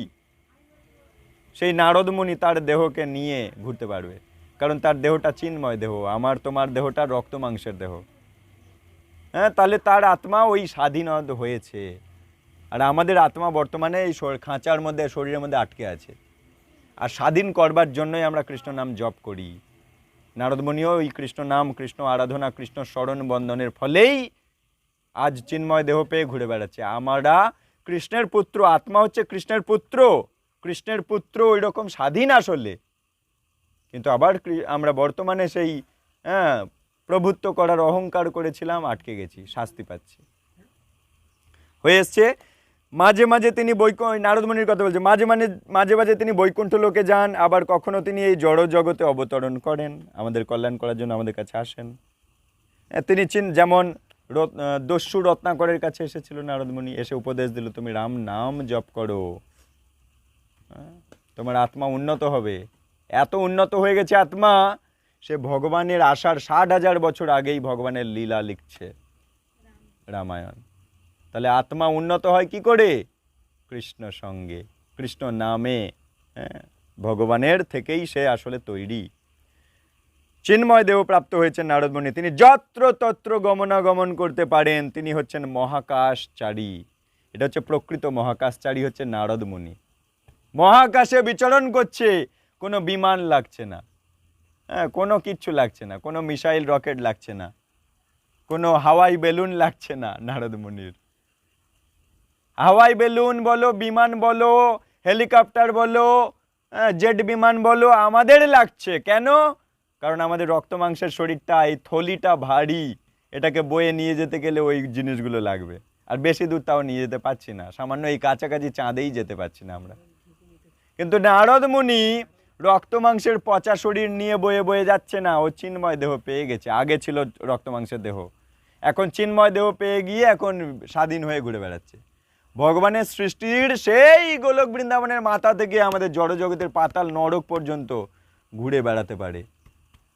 সেই নারদ মুনি তার দেহকে নিয়ে ঘুরতে পারবে, কারণ তার দেহটা চিন্ময় দেহ, আমার তোমার দেহটা রক্ত মাংসের দেহ। হ্যাঁ, তাহলে তার আত্মা ওই স্বাধীন হয়েছে, আর আমাদের আত্মা বর্তমানে এই খাঁচার মধ্যে, শরীরের মধ্যে আটকে আছে। আর স্বাধীন করবার জন্যই আমরা কৃষ্ণ নাম জপ করি। নারদমণিও ওই কৃষ্ণ নাম, কৃষ্ণ আরাধনা, কৃষ্ণ স্মরণ বন্ধনের ফলেই আজ চিন্ময় দেহ পেয়ে ঘুরে বেড়াচ্ছে। আমরা কৃষ্ণের পুত্র, আত্মা হচ্ছে কৃষ্ণের পুত্র, কৃষ্ণের পুত্র ওই রকম স্বাধীন আসলে, কিন্তু আবার আমরা বর্তমানে সেই প্রভুত্ব করার অহংকার করেছিলাম, আটকে গেছি, শাস্তি পাচ্ছি, হয়ে এসছে। মাঝে মাঝে তিনি নারদমণির কথা বলছে, মাঝে মাঝে তিনি বৈকুণ্ঠ লোকে যান, আবার কখনো তিনি এই জড় জগতে অবতরণ করেন, আমাদের কল্যাণ করার জন্য আমাদের কাছে আসেন। তিনি যেমন দস্যু রত্নাকরের কাছে এসেছিল নারদমণি, এসে উপদেশ দিল, তুমি রাম নাম জপ করো, তোমার আত্মা উন্নত হবে। এত উন্নত হয়ে গেছে আত্মা, সে ভগবানের আসার 60,000 বছর আগেই ভগবানের লীলা লিখছে, রামায়ণ। তাহলে আত্মা উন্নত হয় কি করে? কৃষ্ণ সঙ্গে, কৃষ্ণ নামে। ভগবানের থেকেই সে আসলে তৈরি। চিন্ময় দেহ প্রাপ্ত হয়েছেন নারদমণি, তিনি যত্র তত্র গমনাগমন করতে পারেন, তিনি হচ্ছেন মহাকাশচারী। এটা হচ্ছে প্রকৃত মহাকাশচারী, হচ্ছে নারদমণি। মহাকাশে বিচরণ করছে, কোনো বিমান লাগছে না, কোনো কিচ্ছু লাগছে না, কোনো মিসাইল রকেট লাগছে না, কোনো হাওয়াই বেলুন লাগছে না নারদমণির। হাওয়াই বেলুন বলো, বিমান বলো, হেলিকপ্টার বলো, জেট বিমান বলো, আমাদের লাগছে কেন? কারণ আমাদের রক্ত মাংসের শরীরটা, এই থলিটা ভারী, এটাকে বয়ে নিয়ে যেতে গেলে ওই জিনিসগুলো লাগবে। আর বেশি দূর তাও নিয়ে যেতে পারছি না, সামান্য এই কাছাকাছি চাঁদেই যেতে পারছি না আমরা। কিন্তু নারদ মুনি রক্ত মাংসের পচা শরীর নিয়ে বয়ে বয়ে যাচ্ছে না, ও চিন্ময় দেহ পেয়ে গেছে। আগে ছিল রক্ত মাংসের দেহ, এখন চিন্ময় দেহ পেয়ে গিয়ে এখন স্বাধীন হয়ে ঘুরে বেড়াচ্ছে। ভগবানের সৃষ্টির সেই গোলক বৃন্দাবনের মাথা থেকে আমাদের জড় জগতের পাতাল নরক পর্যন্ত ঘুরে বেড়াতে পারে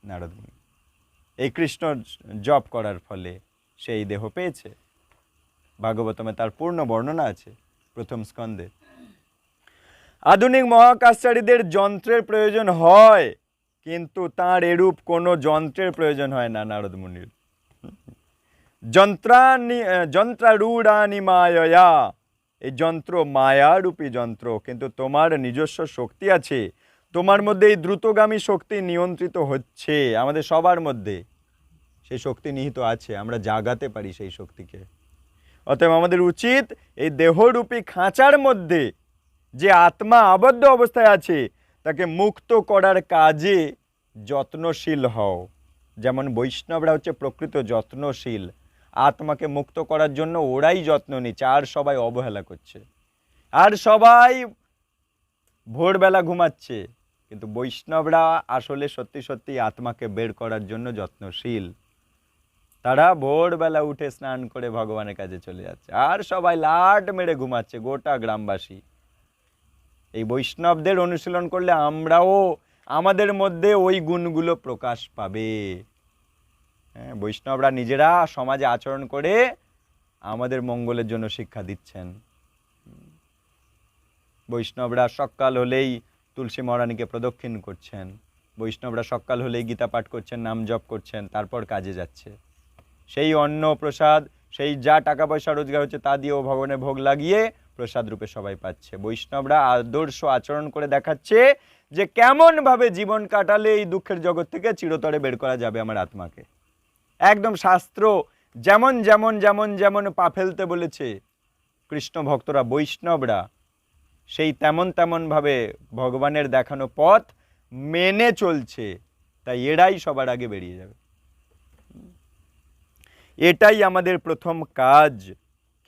নারদ মুনি, এই কৃষ্ণ জপ করার ফলে সেই দেহ পেয়েছে। ভাগবতমে তার পূর্ণ বর্ণনা আছে প্রথম স্কন্ধে। আধুনিক মহাকাশচারীদের যন্ত্রের প্রয়োজন হয়, কিন্তু তার এরূপ কোনো যন্ত্রের প্রয়োজন হয় না নারদ মুনির। যন্ত্রারূঢ়ানি মায়া, এই যন্ত্র মায়ারূপী যন্ত্র, কিন্তু তোমার নিজস্ব শক্তি আছে, তোমার মধ্যে এই দ্রুতগামী শক্তি নিয়ন্ত্রিত হচ্ছে। আমাদের সবার মধ্যে সেই শক্তি নিহিত আছে, আমরা জাগাতে পারি সেই শক্তিকে। অতএব আমাদের উচিত এই দেহরূপী খাঁচার মধ্যে যে আত্মা আবদ্ধ অবস্থায় আছে তাকে মুক্ত করার কাজে যত্নশীল হও। যেমন বৈষ্ণবরা হচ্ছে প্রকৃত যত্নশীল, আত্মাকে মুক্ত করার জন্য ওরাই যত্ন নিচ্ছে, আর সবাই অবহেলা করছে, আর সবাই ভোরবেলা ঘুমাচ্ছে। কিন্তু বৈষ্ণবরা আসলে সত্যি সত্যি আত্মাকে বের করার জন্য যত্নশীল। তারা ভোরবেলা উঠে স্নান করে ভগবানের কাছে চলে যাচ্ছে, আর সবাই লাট মেরে ঘুমাচ্ছে, গোটা গ্রামবাসী। এই বৈষ্ণবদের অনুশীলন করলে আমরাও, আমাদের মধ্যে ওই গুণগুলো প্রকাশ পাবে। হ্যাঁ, বৈষ্ণবরা নিজেরা সমাজে আচরণ করে আমাদের মঙ্গলের জন্য শিক্ষা দিচ্ছেন। বৈষ্ণবরা সকাল হলেই তুলসী মহারানীকে প্রদক্ষিণ করছেন, বৈষ্ণবরা সকাল হলেই গীতা পাঠ করছেন, নাম জপ করছেন, তারপর কাজে যাচ্ছে। সেই অন্ন প্রসাদ, সেই যা টাকা পয়সা রোজগার হচ্ছে তা দিয়েও ভগবানের ভোগ লাগিয়ে প্রসাদ রূপে সবাই পাচ্ছে। বৈষ্ণবরা আদর্শ আচরণ করে দেখাচ্ছে যে কেমনভাবে জীবন কাটালে এই দুঃখের জগৎ থেকে চিরতরে বের করা যাবে আমার আত্মাকে। একদম শাস্ত্র যেমন যেমন যেমন যেমন পা ফেলতে বলেছে কৃষ্ণ ভক্তরা বৈষ্ণবরা সেই তেমন তেমনভাবে ভগবানের দেখানো পথ মেনে চলছে, তাই এরাই সবার আগে বেরিয়ে যাবে। এটাই আমাদের প্রথম কাজ।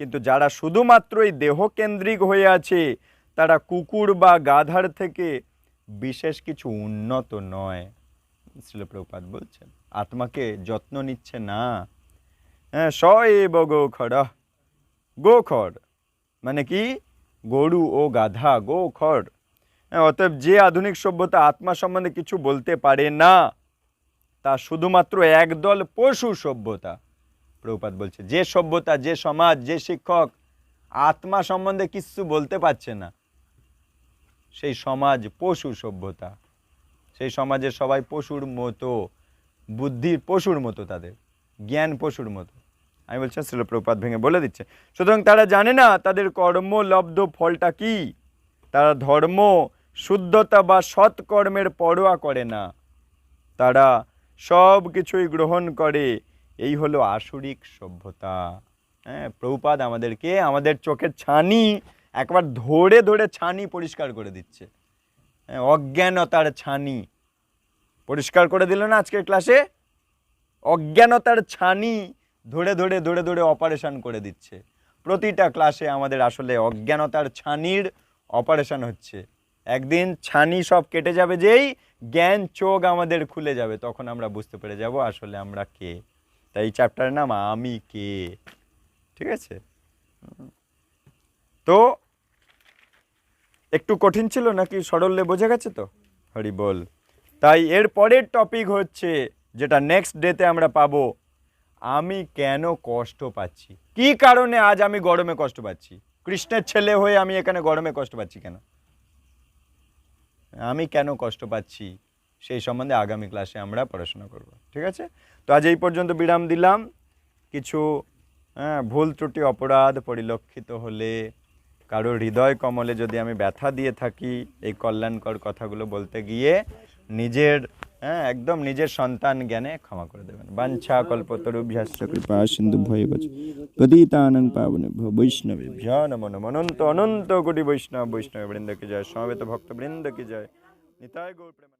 কিন্তু যারা শুধুমাত্র এই দেহকেন্দ্রিক হয়ে আছে তারা কুকুর বা গাধার থেকে বিশেষ কিছু উন্নত নয়। শ্রীল প্রভুপাদ বলছেন আত্মাকে যত্ন নিচ্ছে না। হ্যাঁ, সএব গোখর, গোখর মানে কি? গরু ও গাধা, গোখর। অতএব যে আধুনিক সভ্যতা আত্মা সম্বন্ধে কিছু বলতে পারে না তা শুধুমাত্র একদল পশু সভ্যতা। প্রভুপাদ বলছে যে সভ্যতা, যে সমাজ, যে শিক্ষক আত্মা সম্বন্ধে কিছু বলতে পারছে না সেই সমাজ পশু সভ্যতা। সেই সমাজের সবাই পশুর মতো, বুদ্ধির পশুর মতো, তাদের জ্ঞান পশুর মতো। আমি বলছি শ্রীল প্রভুপাদ ভেঙে বলে দিচ্ছে, সুতরাং তারা জানে না তাদের কর্মলব্ধ ফলটা কি। তারা ধর্ম, শুদ্ধতা বা সৎকর্মের পরোয়া করে না, তারা সব কিছুই গ্রহণ করে। এই হলো আসরিক সভ্যতা। হ্যাঁ, প্রভুপাদ আমাদেরকে আমাদের চোখের ছানি একবার ধরে ধরে ছানি পরিষ্কার করে দিচ্ছে। হ্যাঁ, অজ্ঞানতার ছানি পরিষ্কার করে দিল না আজকের ক্লাসে? অজ্ঞানতার ছানি ধরে ধরে ধরে ধরে অপারেশন করে দিচ্ছে। প্রতিটা ক্লাসে আমাদের আসলে অজ্ঞানতার ছানির অপারেশন হচ্ছে। একদিন ছানি সব কেটে যাবে, যেই জ্ঞান চোখ আমাদের খুলে যাবে তখন আমরা বুঝতে পেরে যাব আসলে আমরা কে। তাই এই চ্যাপ্টারের নাম আমি কে। ঠিক আছে? তো একটু কঠিন ছিল নাকি সরলে বোঝা গেছে তো? হরি বল। তাই এর পরের টপিক হচ্ছে যেটা নেক্সট ডেতে আমরা পাবো, আমি কেন কষ্ট পাচ্ছি, কি কারণে আজ আমি গরমে কষ্ট পাচ্ছি। কৃষ্ণের ছেলে হয়ে আমি এখানে গরমে কষ্ট পাচ্ছি কেন, আমি কেন কষ্ট পাচ্ছি, সেই সম্বন্ধে আগামী ক্লাসে আমরা পড়াশোনা করব। ঠিক আছে? তো আজ এই পর্যন্ত বিরাম দিলাম। কিছু ভুল ত্রুটি অপরাধ পরিলক্ষিত হলে, কারোর হৃদয় কমলে যদি আমি ব্যথা দিয়ে থাকি এই কল্যাণকর কথাগুলো বলতে গিয়ে, নিজের একদম নিজের সন্তান জ্ঞানে ক্ষমা করে দেবেন। বাঞ্ছা কল্পতরুভ্যশ্চ কৃপা সিন্ধুভ্যৈব চ পতিতানাং পাবনেভ্যো বৈষ্ণবেভ্যো নমো নমঃ। অনন্ত অনন্ত কোটি বৈষ্ণব বৈষ্ণব বৃন্দ কি জয়, সমবেত ভক্ত বৃন্দ কি জয়। নিতাই গৌর প্রেম।